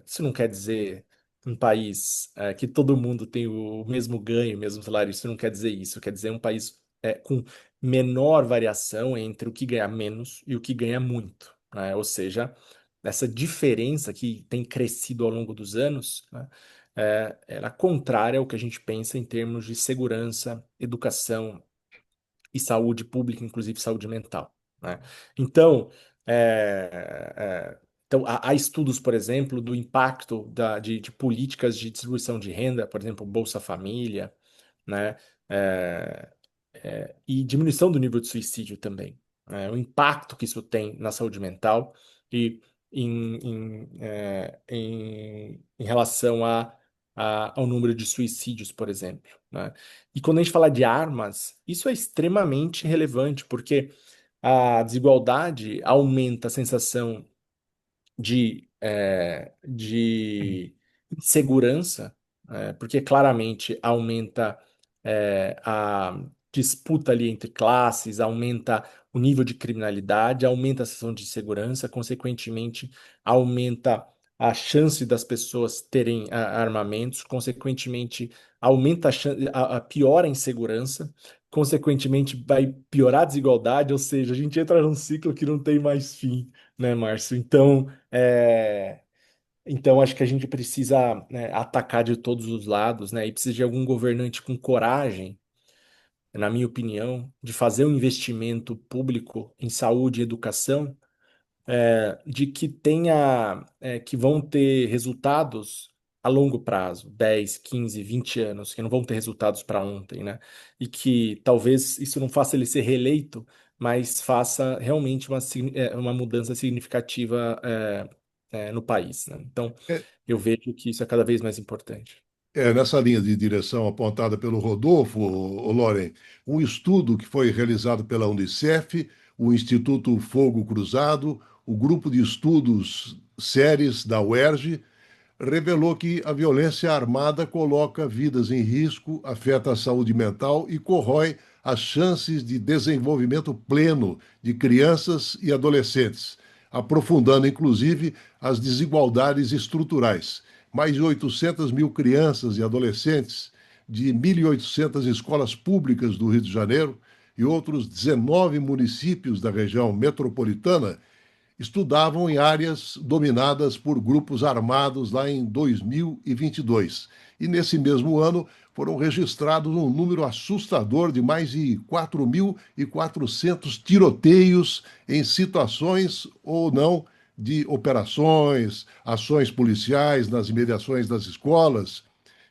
Isso não quer dizer um país que todo mundo tem o mesmo ganho, o mesmo salário, isso não quer dizer isso, quer dizer um país com menor variação entre o que ganha menos e o que ganha muito, né? Ou seja, essa diferença que tem crescido ao longo dos anos, né? Ela é contrária ao que a gente pensa em termos de segurança, educação e saúde pública, inclusive saúde mental, né? Então, há estudos, por exemplo, do impacto de políticas de distribuição de renda, por exemplo, Bolsa Família, né? É, e diminuição do nível de suicídio também, né? O impacto que isso tem na saúde mental e em relação ao número de suicídios, por exemplo, né? E quando a gente fala de armas, isso é extremamente relevante, porque a desigualdade aumenta a sensação de insegurança, porque claramente aumenta a disputa ali entre classes, aumenta o nível de criminalidade, aumenta a sensação de segurança, consequentemente aumenta a chance das pessoas terem armamentos, consequentemente aumenta piora a insegurança, consequentemente vai piorar a desigualdade, ou seja, a gente entra num ciclo que não tem mais fim, né, Márcio? Então, acho que a gente precisa, né, atacar de todos os lados, né? E precisa de algum governante com coragem, na minha opinião, de fazer um investimento público em saúde e educação, de que que vão ter resultados a longo prazo, 10, 15, 20 anos, que não vão ter resultados para ontem, né? E que talvez isso não faça ele ser reeleito, mas faça realmente uma mudança significativa no país, né? Então, É, eu vejo que isso é cada vez mais importante. nessa linha de direção apontada pelo Rodolfo, Loren, um estudo que foi realizado pela Unicef, o Instituto Fogo Cruzado, o Grupo de Estudos Séries da UERJ, revelou que a violência armada coloca vidas em risco, afeta a saúde mental e corrói as chances de desenvolvimento pleno de crianças e adolescentes, aprofundando inclusive as desigualdades estruturais. Mais de 800 mil crianças e adolescentes de 1.800 escolas públicas do Rio de Janeiro e outros 19 municípios da região metropolitana estudavam em áreas dominadas por grupos armados lá em 2022. E nesse mesmo ano foram registrados um número assustador de mais de 4.400 tiroteios em situações ou não de operações, ações policiais nas imediações das escolas.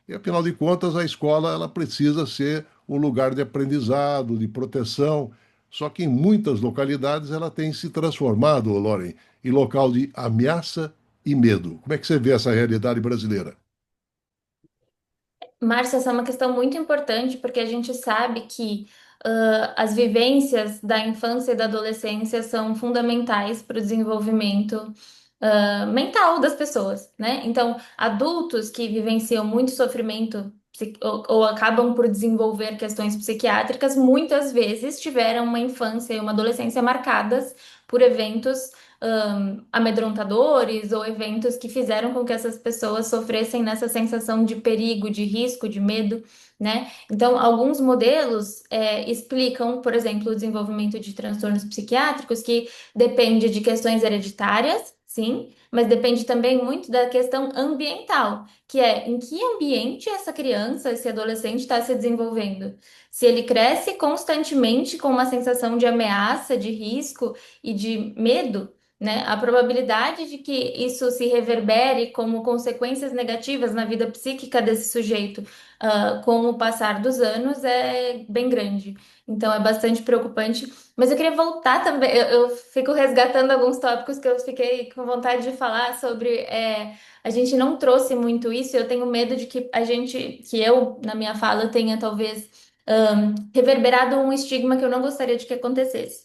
E afinal de contas, a escola ela precisa ser um lugar de aprendizado, de proteção. Só que em muitas localidades ela tem se transformado, Loren, em local de ameaça e medo. Como é que você vê essa realidade brasileira? Márcia, essa é uma questão muito importante porque a gente sabe que as vivências da infância e da adolescência são fundamentais para o desenvolvimento mental das pessoas, né? Então, adultos que vivenciam muito sofrimento ou acabam por desenvolver questões psiquiátricas, muitas vezes tiveram uma infância e uma adolescência marcadas por eventos amedrontadores ou eventos que fizeram com que essas pessoas sofressem nessa sensação de perigo, de risco, de medo, né? Então, alguns modelos explicam, por exemplo, o desenvolvimento de transtornos psiquiátricos que depende de questões hereditárias, sim, mas depende também muito da questão ambiental, que é em que ambiente essa criança, esse adolescente está se desenvolvendo. Se ele cresce constantemente com uma sensação de ameaça, de risco e de medo, né? A probabilidade de que isso se reverbere como consequências negativas na vida psíquica desse sujeito, com o passar dos anos, é bem grande. Então, é bastante preocupante. Mas eu queria voltar também. Eu fico resgatando alguns tópicos que eu fiquei com vontade de falar sobre. A gente não trouxe muito isso. Eu tenho medo de que que eu, na minha fala, tenha talvez reverberado um estigma que eu não gostaria de que acontecesse.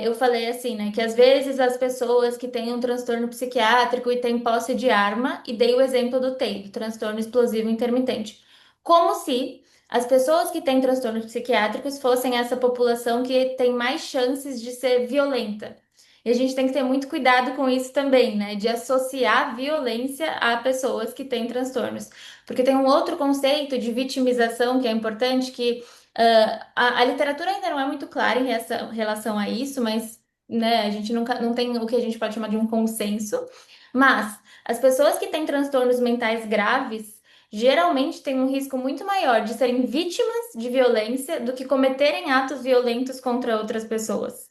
Eu falei assim, né, que às vezes as pessoas que têm um transtorno psiquiátrico e têm posse de arma, e dei o exemplo do TEI, do transtorno explosivo intermitente, como se as pessoas que têm transtornos psiquiátricos fossem essa população que tem mais chances de ser violenta. E a gente tem que ter muito cuidado com isso também, né, de associar violência a pessoas que têm transtornos. Porque tem um outro conceito de vitimização que é importante, que a literatura ainda não é muito clara em relação a isso, mas né, a gente nunca não tem o que a gente pode chamar de um consenso. Mas as pessoas que têm transtornos mentais graves geralmente têm um risco muito maior de serem vítimas de violência do que cometerem atos violentos contra outras pessoas.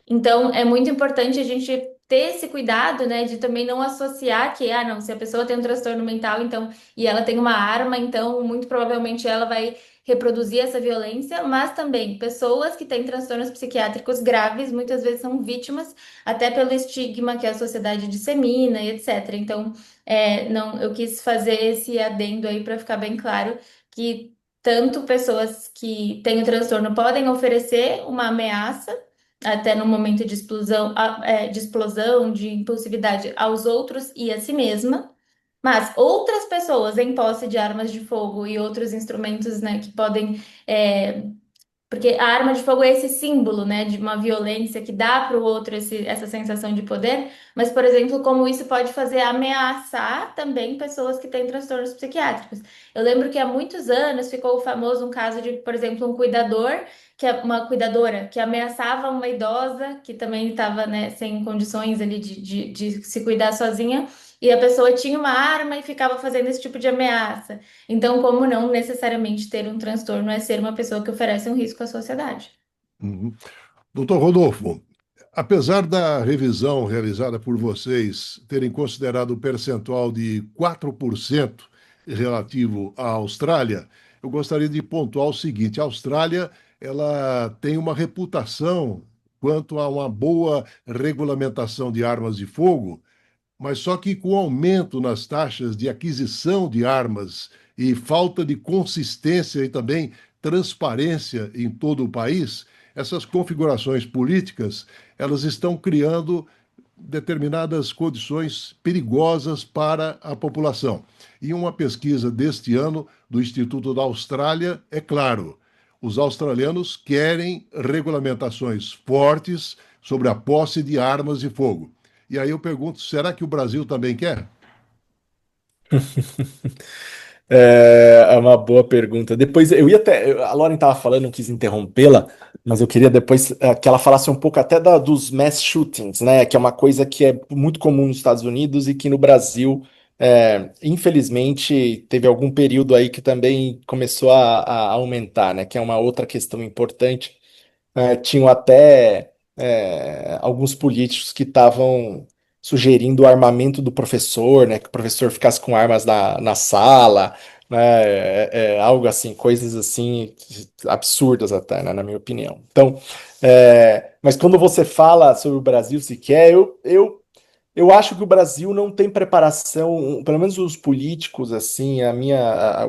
Então, é muito importante a gente ter esse cuidado, né, de também não associar que, não, se a pessoa tem um transtorno mental, então, e ela tem uma arma, então, muito provavelmente ela vai reproduzir essa violência, mas também pessoas que têm transtornos psiquiátricos graves muitas vezes são vítimas, até pelo estigma que a sociedade dissemina e etc. Então, não, eu quis fazer esse adendo aí para ficar bem claro que tanto pessoas que têm o transtorno podem oferecer uma ameaça até no momento de explosão, de explosão, de impulsividade aos outros e a si mesma, mas outras pessoas em posse de armas de fogo e outros instrumentos, né, que podem porque a arma de fogo é esse símbolo, né, de uma violência que dá para o outro essa sensação de poder, mas, por exemplo, como isso pode fazer ameaçar também pessoas que têm transtornos psiquiátricos. Eu lembro que há muitos anos ficou famoso um caso de, por exemplo, um cuidador, que é uma cuidadora, que ameaçava uma idosa, que também estava, né, sem condições ali de se cuidar sozinha, e a pessoa tinha uma arma e ficava fazendo esse tipo de ameaça. Então, como não necessariamente ter um transtorno é ser uma pessoa que oferece um risco à sociedade? Uhum. Doutor Rodolfo, apesar da revisão realizada por vocês terem considerado o percentual de 4% relativo à Austrália, eu gostaria de pontuar o seguinte: a Austrália, ela tem uma reputação quanto a uma boa regulamentação de armas de fogo, mas só que com o aumento nas taxas de aquisição de armas e falta de consistência e também transparência em todo o país, essas configurações políticas, elas estão criando determinadas condições perigosas para a população. E uma pesquisa deste ano do Instituto da Austrália, é claro, os australianos querem regulamentações fortes sobre a posse de armas de fogo. E aí eu pergunto, será que o Brasil também quer? É uma boa pergunta. Depois, eu ia até. A Lauren estava falando, não quis interrompê-la, mas eu queria depois que ela falasse um pouco até dos mass shootings, né? Que é uma coisa que é muito comum nos Estados Unidos e que no Brasil, infelizmente, teve algum período aí que também começou a aumentar, né? Que é uma outra questão importante. Tinham até alguns políticos que estavam sugerindo o armamento do professor, né? Que o professor ficasse com armas na sala, né? É algo assim, coisas assim absurdas até, né, na minha opinião. Então, mas quando você fala sobre o Brasil sequer, eu acho que o Brasil não tem preparação, pelo menos os políticos, assim,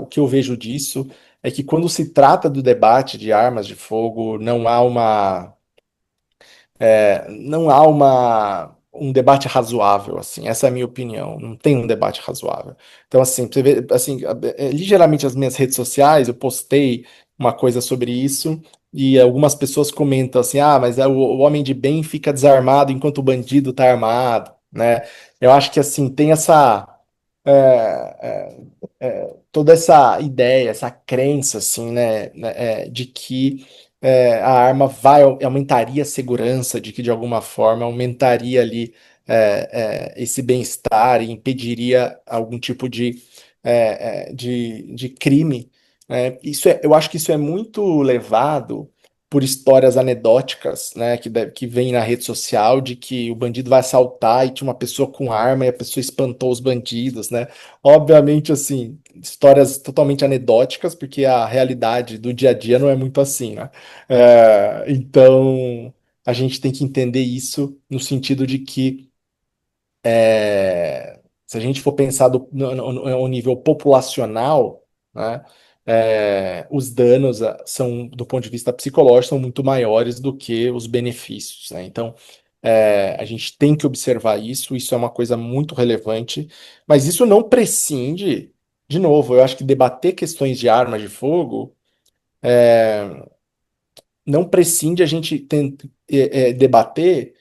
o que eu vejo disso é que quando se trata do debate de armas de fogo, não há um debate razoável, assim, essa é a minha opinião, não tem um debate razoável. Então, assim, pra você vê, assim, ligeiramente as minhas redes sociais, eu postei uma coisa sobre isso, e algumas pessoas comentam assim, mas o homem de bem fica desarmado enquanto o bandido tá armado, né? Eu acho que, assim, tem é, é, toda essa ideia, essa crença, assim, né, de que a arma aumentaria a segurança, de que de alguma forma aumentaria ali esse bem-estar e impediria algum tipo de crime. Né? Eu acho que isso é muito levado por histórias anedóticas, né, que vem na rede social de que o bandido vai assaltar e tinha uma pessoa com arma e a pessoa espantou os bandidos, né? Obviamente, assim, histórias totalmente anedóticas, porque a realidade do dia a dia não é muito assim, né? Então, a gente tem que entender isso no sentido de que, se a gente for pensar no nível populacional, né, os danos do ponto de vista psicológico, são muito maiores do que os benefícios, né? Então, a gente tem que observar isso é uma coisa muito relevante, mas isso não prescinde, de novo, eu acho que debater questões de armas de fogo não prescinde a gente debater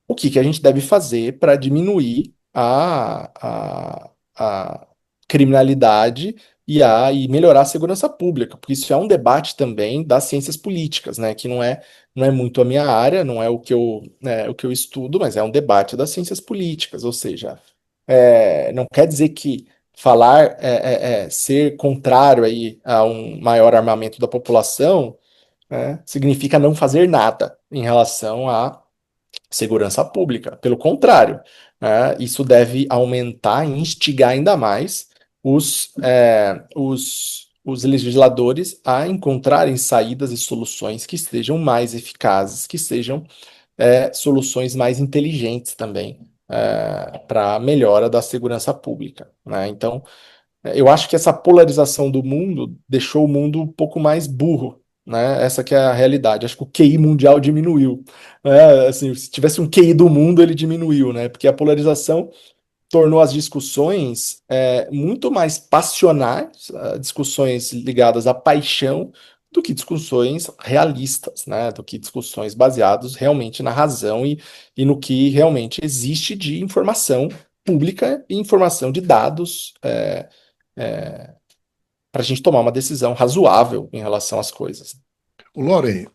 o que a gente deve fazer para diminuir a criminalidade e melhorar a segurança pública, porque isso é um debate também das ciências políticas, né, que não é muito a minha área, não é o que eu estudo, mas é um debate das ciências políticas, ou seja, não quer dizer que falar, ser contrário aí a um maior armamento da população, né, significa não fazer nada em relação à segurança pública. Pelo contrário, né, isso deve aumentar e instigar ainda mais os legisladores a encontrarem saídas e soluções que sejam mais eficazes, que sejam soluções mais inteligentes também para a melhora da segurança pública. Né? Então, eu acho que essa polarização do mundo deixou o mundo um pouco mais burro, né? Essa que é a realidade. Acho que o QI mundial diminuiu, né? Assim, se tivesse um QI do mundo, ele diminuiu, né? Porque a polarização tornou as discussões muito mais passionais, discussões ligadas à paixão, do que discussões realistas, né? Do que discussões baseadas realmente na razão e no que realmente existe de informação pública e informação de dados. Para a gente tomar uma decisão razoável em relação às coisas. Loren,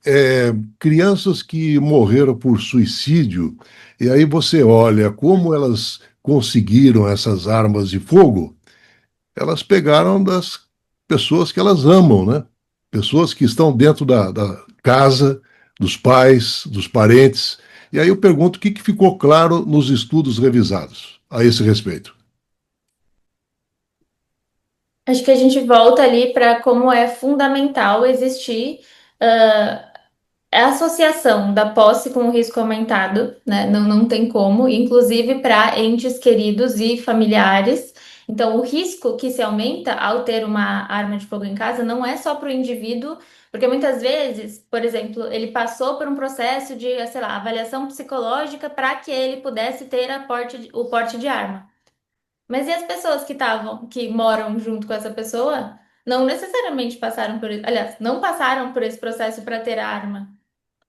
crianças que morreram por suicídio, e aí você olha como elas conseguiram essas armas de fogo, elas pegaram das pessoas que elas amam, né? Pessoas que estão dentro da casa, dos pais, dos parentes. E aí eu pergunto o que ficou claro nos estudos revisados a esse respeito. Acho que a gente volta ali para como é fundamental existir a associação da posse com o risco aumentado, né? Não tem como, inclusive para entes queridos e familiares. Então, o risco que se aumenta ao ter uma arma de fogo em casa não é só para o indivíduo, porque muitas vezes, por exemplo, ele passou por um processo de, sei lá, avaliação psicológica para que ele pudesse ter o porte de arma. Mas e as pessoas que moram junto com essa pessoa, não necessariamente passaram por isso, aliás, não passaram por esse processo para ter arma.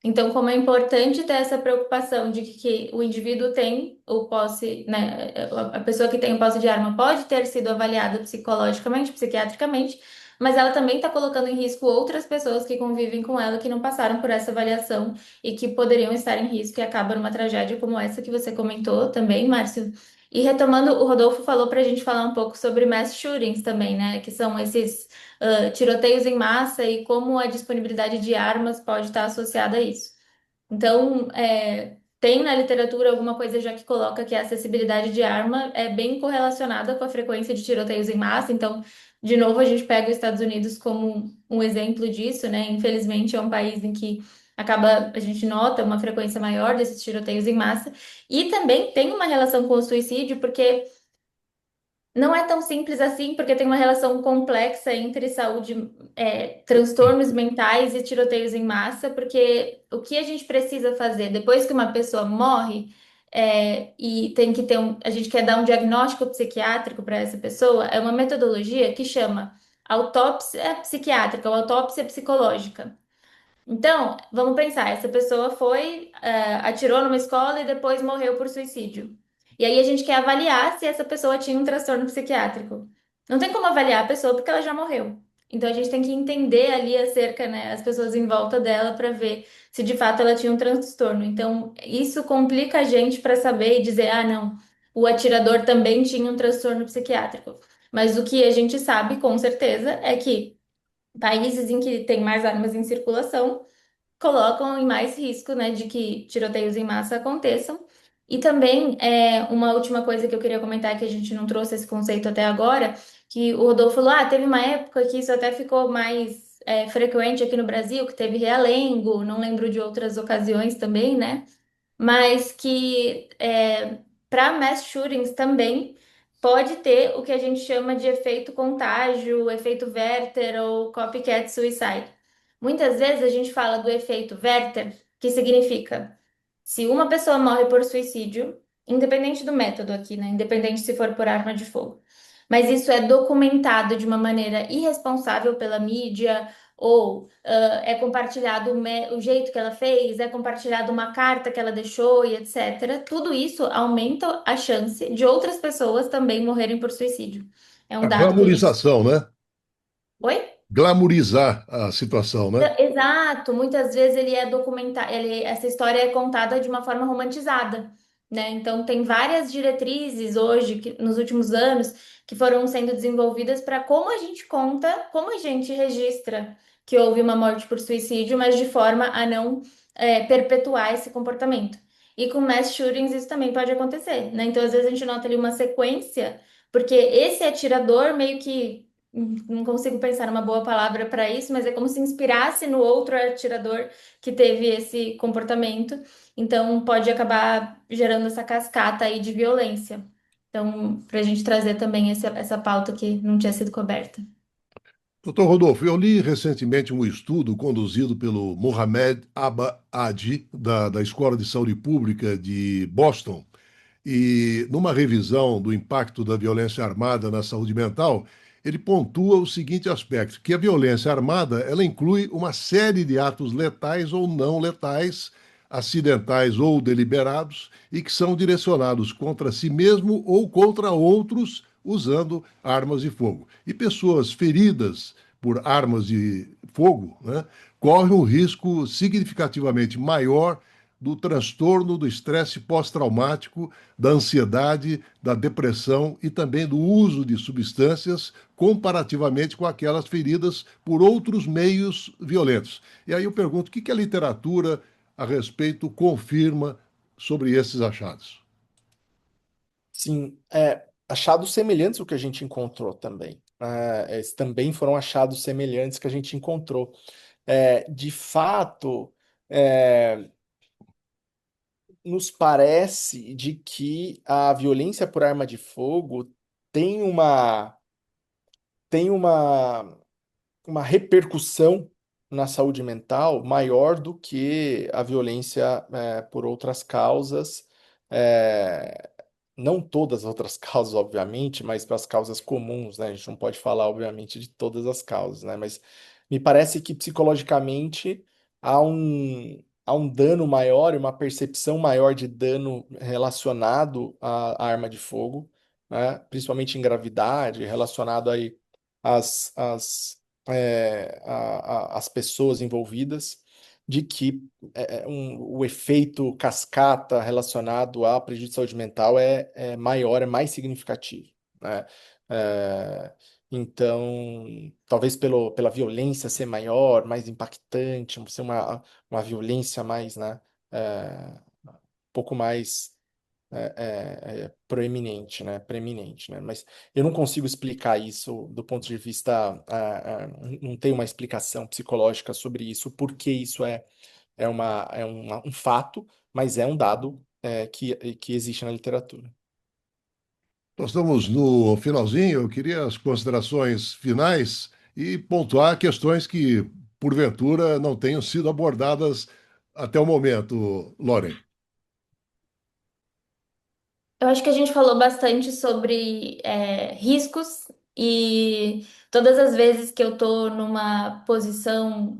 Então, como é importante ter essa preocupação de que o indivíduo tem o posse, né, a pessoa que tem o posse de arma pode ter sido avaliada psicologicamente, psiquiatricamente, mas ela também está colocando em risco outras pessoas que convivem com ela, que não passaram por essa avaliação e que poderiam estar em risco e acaba numa tragédia como essa que você comentou também, Márcio. E retomando, o Rodolfo falou para a gente falar um pouco sobre mass shootings também, né? Que são esses tiroteios em massa e como a disponibilidade de armas pode estar associada a isso. Então, tem na literatura alguma coisa já que coloca que a acessibilidade de arma é bem correlacionada com a frequência de tiroteios em massa. Então, de novo, a gente pega os Estados Unidos como um exemplo disso, né? Infelizmente, é um país em que a gente nota uma frequência maior desses tiroteios em massa. E também tem uma relação com o suicídio, porque não é tão simples assim, porque tem uma relação complexa entre saúde, transtornos mentais e tiroteios em massa, porque o que a gente precisa fazer depois que uma pessoa morre, e tem que ter a gente quer dar um diagnóstico psiquiátrico para essa pessoa, é uma metodologia que chama autópsia psiquiátrica ou autópsia psicológica. Então, vamos pensar, essa pessoa atirou numa escola e depois morreu por suicídio. E aí a gente quer avaliar se essa pessoa tinha um transtorno psiquiátrico. Não tem como avaliar a pessoa porque ela já morreu. Então a gente tem que entender ali acerca, né, as pessoas em volta dela para ver se de fato ela tinha um transtorno. Então, isso complica a gente para saber e dizer, ah, não, o atirador também tinha um transtorno psiquiátrico. Mas o que a gente sabe com certeza é que países em que tem mais armas em circulação colocam em mais risco, né, de que tiroteios em massa aconteçam. E também, uma última coisa que eu queria comentar, que a gente não trouxe esse conceito até agora, que o Rodolfo falou, teve uma época que isso até ficou mais frequente aqui no Brasil, que teve realengo, não lembro de outras ocasiões também, né? Mas que para mass shootings também pode ter o que a gente chama de efeito contágio, efeito Werther ou copycat suicide. Muitas vezes a gente fala do efeito Werther, que significa se uma pessoa morre por suicídio, independente do método aqui, né? Independente se for por arma de fogo. Mas isso é documentado de uma maneira irresponsável pela mídia, ou é compartilhado o jeito que ela fez, é compartilhado uma carta que ela deixou e etc. Tudo isso aumenta a chance de outras pessoas também morrerem por suicídio. É um A dado que a gente. glamorização, né? Oi? Glamorizar a situação, né? Exato, muitas vezes ele é documentar, essa história é contada de uma forma romantizada, né? Então tem várias diretrizes hoje, nos últimos anos, que foram sendo desenvolvidas para como a gente conta, como a gente registra que houve uma morte por suicídio, mas de forma a não perpetuar esse comportamento. E com mass shootings isso também pode acontecer, né? Então às vezes a gente nota ali uma sequência, porque esse atirador meio que não consigo pensar numa boa palavra para isso, mas é como se inspirasse no outro atirador que teve esse comportamento. Então, pode acabar gerando essa cascata aí de violência. Então, para a gente trazer também essa pauta que não tinha sido coberta. Doutor Rodolfo, eu li recentemente um estudo conduzido pelo Mohamed Abba-Adi, da Escola de Saúde Pública de Boston, e numa revisão do impacto da violência armada na saúde mental, ele pontua o seguinte aspecto, que a violência armada, ela inclui uma série de atos letais ou não letais, acidentais ou deliberados, e que são direcionados contra si mesmo ou contra outros usando armas de fogo. E pessoas feridas por armas de fogo, né, correm um risco significativamente maior do transtorno do estresse pós-traumático, da ansiedade, da depressão e também do uso de substâncias comparativamente com aquelas feridas por outros meios violentos. E aí eu pergunto, o que a literatura a respeito confirma sobre esses achados? Sim, achados semelhantes ao que a gente encontrou também. Esses também foram achados semelhantes que a gente encontrou. De fato, é, nos parece de que a violência por arma de fogo tem tem uma, uma repercussão na saúde mental maior do que a violência por outras causas. É, não todas as outras causas, obviamente, mas para as causas comuns, né? A gente não pode falar, obviamente, de todas as causas, né? Mas me parece que psicologicamente há um dano maior e uma percepção maior de dano relacionado à arma de fogo, né? Principalmente em gravidade, relacionado aí às pessoas envolvidas, de que o efeito cascata relacionado ao prejuízo de saúde mental é maior, é mais significativo, né? É, então, talvez pela violência ser maior, mais impactante, ser uma violência mais, né, é, pouco mais proeminente, né? Preeminente, né? Mas eu não consigo explicar isso do ponto de vista, não tem uma explicação psicológica sobre isso, porque isso um fato, mas é um dado que existe na literatura. Nós estamos no finalzinho, eu queria as considerações finais e pontuar questões que, porventura, não tenham sido abordadas até o momento, Loren. Eu acho que a gente falou bastante sobre riscos e todas as vezes que eu tô numa posição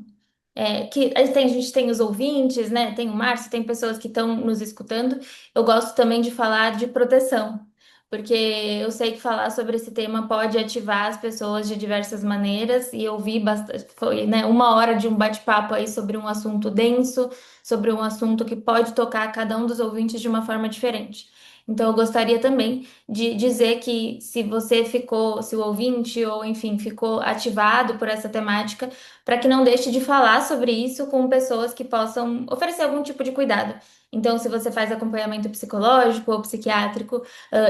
que a gente tem os ouvintes, né? Tem o Márcio, tem pessoas que estão nos escutando. Eu gosto também de falar de proteção, porque eu sei que falar sobre esse tema pode ativar as pessoas de diversas maneiras, e eu vi bastante, foi, né, uma hora de um bate-papo aí sobre um assunto denso, sobre um assunto que pode tocar cada um dos ouvintes de uma forma diferente. Então, eu gostaria também de dizer que se você ficou, se o ouvinte ou enfim ficou ativado por essa temática, para que não deixe de falar sobre isso com pessoas que possam oferecer algum tipo de cuidado. Então, se você faz acompanhamento psicológico ou psiquiátrico,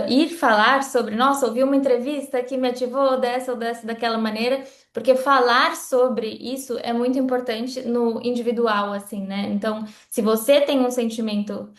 ir falar sobre, nossa, ouvi uma entrevista que me ativou dessa ou dessa daquela maneira, porque falar sobre isso é muito importante no individual, assim, né? Então, se você tem um sentimento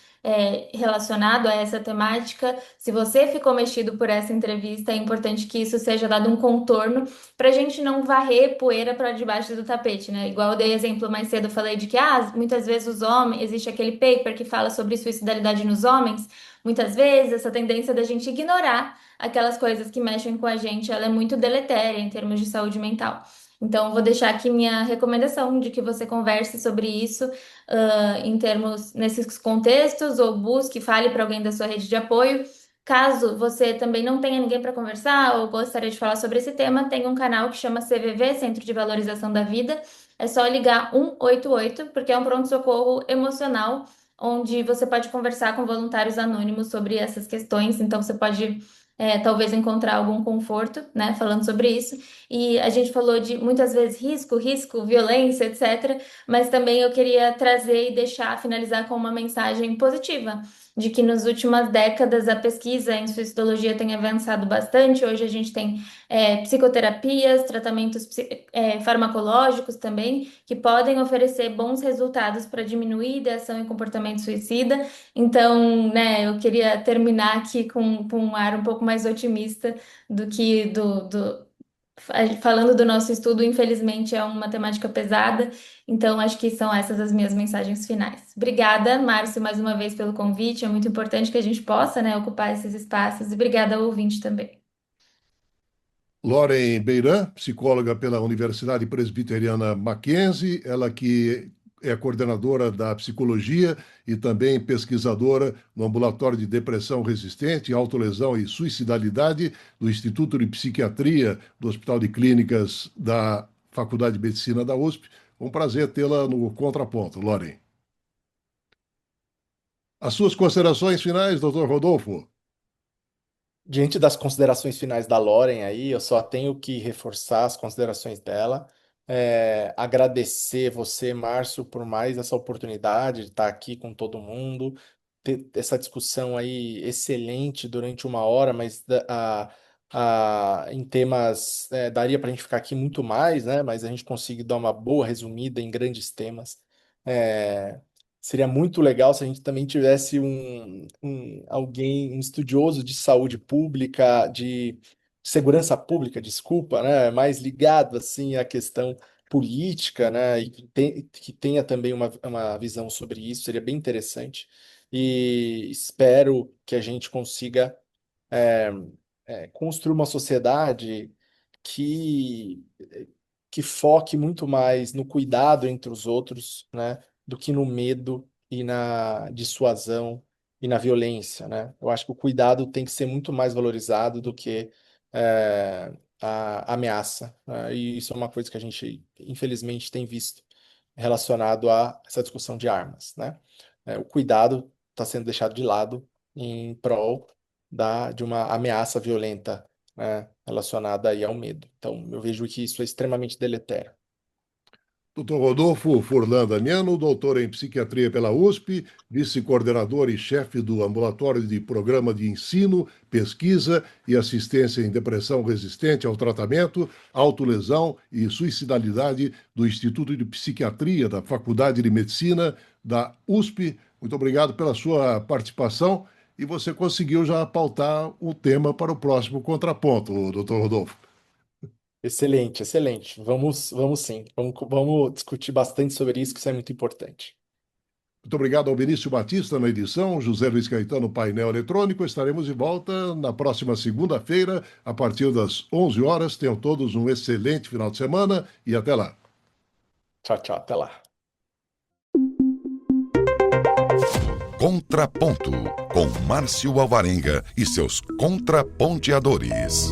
relacionado a essa temática, se você ficou mexido por essa entrevista, é importante que isso seja dado um contorno para a gente não varrer poeira para debaixo do tapete, né? Igual eu dei exemplo mais cedo, eu falei de que muitas vezes os homens, existe aquele paper que fala sobre suicidalidade nos homens. Muitas vezes essa tendência da gente ignorar aquelas coisas que mexem com a gente, ela é muito deletéria em termos de saúde mental. Então, eu vou deixar aqui minha recomendação de que você converse sobre isso, em termos nesses contextos, ou busque, fale para alguém da sua rede de apoio. Caso você também não tenha ninguém para conversar ou gostaria de falar sobre esse tema, tem um canal que chama CVV, Centro de Valorização da Vida. É só ligar 188, porque é um pronto-socorro emocional, onde você pode conversar com voluntários anônimos sobre essas questões. Então, você pode, talvez, encontrar algum conforto, né, falando sobre isso. E a gente falou de muitas vezes risco, violência, etc. Mas também eu queria trazer e deixar, finalizar com uma mensagem positiva de que nas últimas décadas a pesquisa em suicidologia tem avançado bastante. Hoje a gente tem psicoterapias, tratamentos farmacológicos também, que podem oferecer bons resultados para diminuir ideação e comportamento suicida. Então, né, eu queria terminar aqui com um ar um pouco mais otimista do que falando do nosso estudo. Infelizmente é uma temática pesada, então acho que são essas as minhas mensagens finais. Obrigada, Márcio, mais uma vez pelo convite. É muito importante que a gente possa, né, ocupar esses espaços, e obrigada ao ouvinte também. Loren Beiran, psicóloga pela Universidade Presbiteriana Mackenzie, ela que é coordenadora da psicologia e também pesquisadora no Ambulatório de Depressão Resistente, Autolesão e Suicidalidade do Instituto de Psiquiatria do Hospital de Clínicas da Faculdade de Medicina da USP. Um prazer tê-la no Contraponto, Loren. As suas considerações finais, doutor Rodolfo? Diante das considerações finais da Lauren aí, eu só tenho que reforçar as considerações dela. Agradecer você, Márcio, por mais essa oportunidade de estar aqui com todo mundo, ter essa discussão aí excelente durante uma hora, mas em temas, daria para a gente ficar aqui muito mais, né? Mas a gente conseguiu dar uma boa resumida em grandes temas. É, Seria muito legal se a gente também tivesse um estudioso de saúde pública, de segurança pública, desculpa, né, mais ligado assim à questão política, né, e que tenha também uma visão sobre isso, seria bem interessante. E espero que a gente consiga é, construir uma sociedade que, que foque muito mais no cuidado entre os outros, né, do que no medo e na dissuasão e na violência, né? Eu acho que o cuidado tem que ser muito mais valorizado do que a ameaça, né? E isso é uma coisa que a gente, infelizmente, tem visto relacionado a essa discussão de armas, né? O cuidado está sendo deixado de lado em prol de uma ameaça violenta, né, relacionada aí ao medo. Então, eu vejo que isso é extremamente deletério. Dr. Rodolfo Furlan Damiano, doutor em psiquiatria pela USP, vice-coordenador e chefe do Ambulatório de Programa de Ensino, Pesquisa e Assistência em Depressão Resistente ao Tratamento, Autolesão e Suicidalidade do Instituto de Psiquiatria da Faculdade de Medicina da USP. Muito obrigado pela sua participação e você conseguiu já pautar o tema para o próximo contraponto, doutor Rodolfo. Excelente, excelente. Vamos sim. Vamos discutir bastante sobre isso, que isso é muito importante. Muito obrigado ao Benício Batista na edição, José Luiz Caetano no painel eletrônico. Estaremos de volta na próxima segunda-feira, a partir das 11 horas. Tenham todos um excelente final de semana e até lá. Tchau, tchau. Até lá. Contraponto, com Márcio Alvarenga e seus contraponteadores.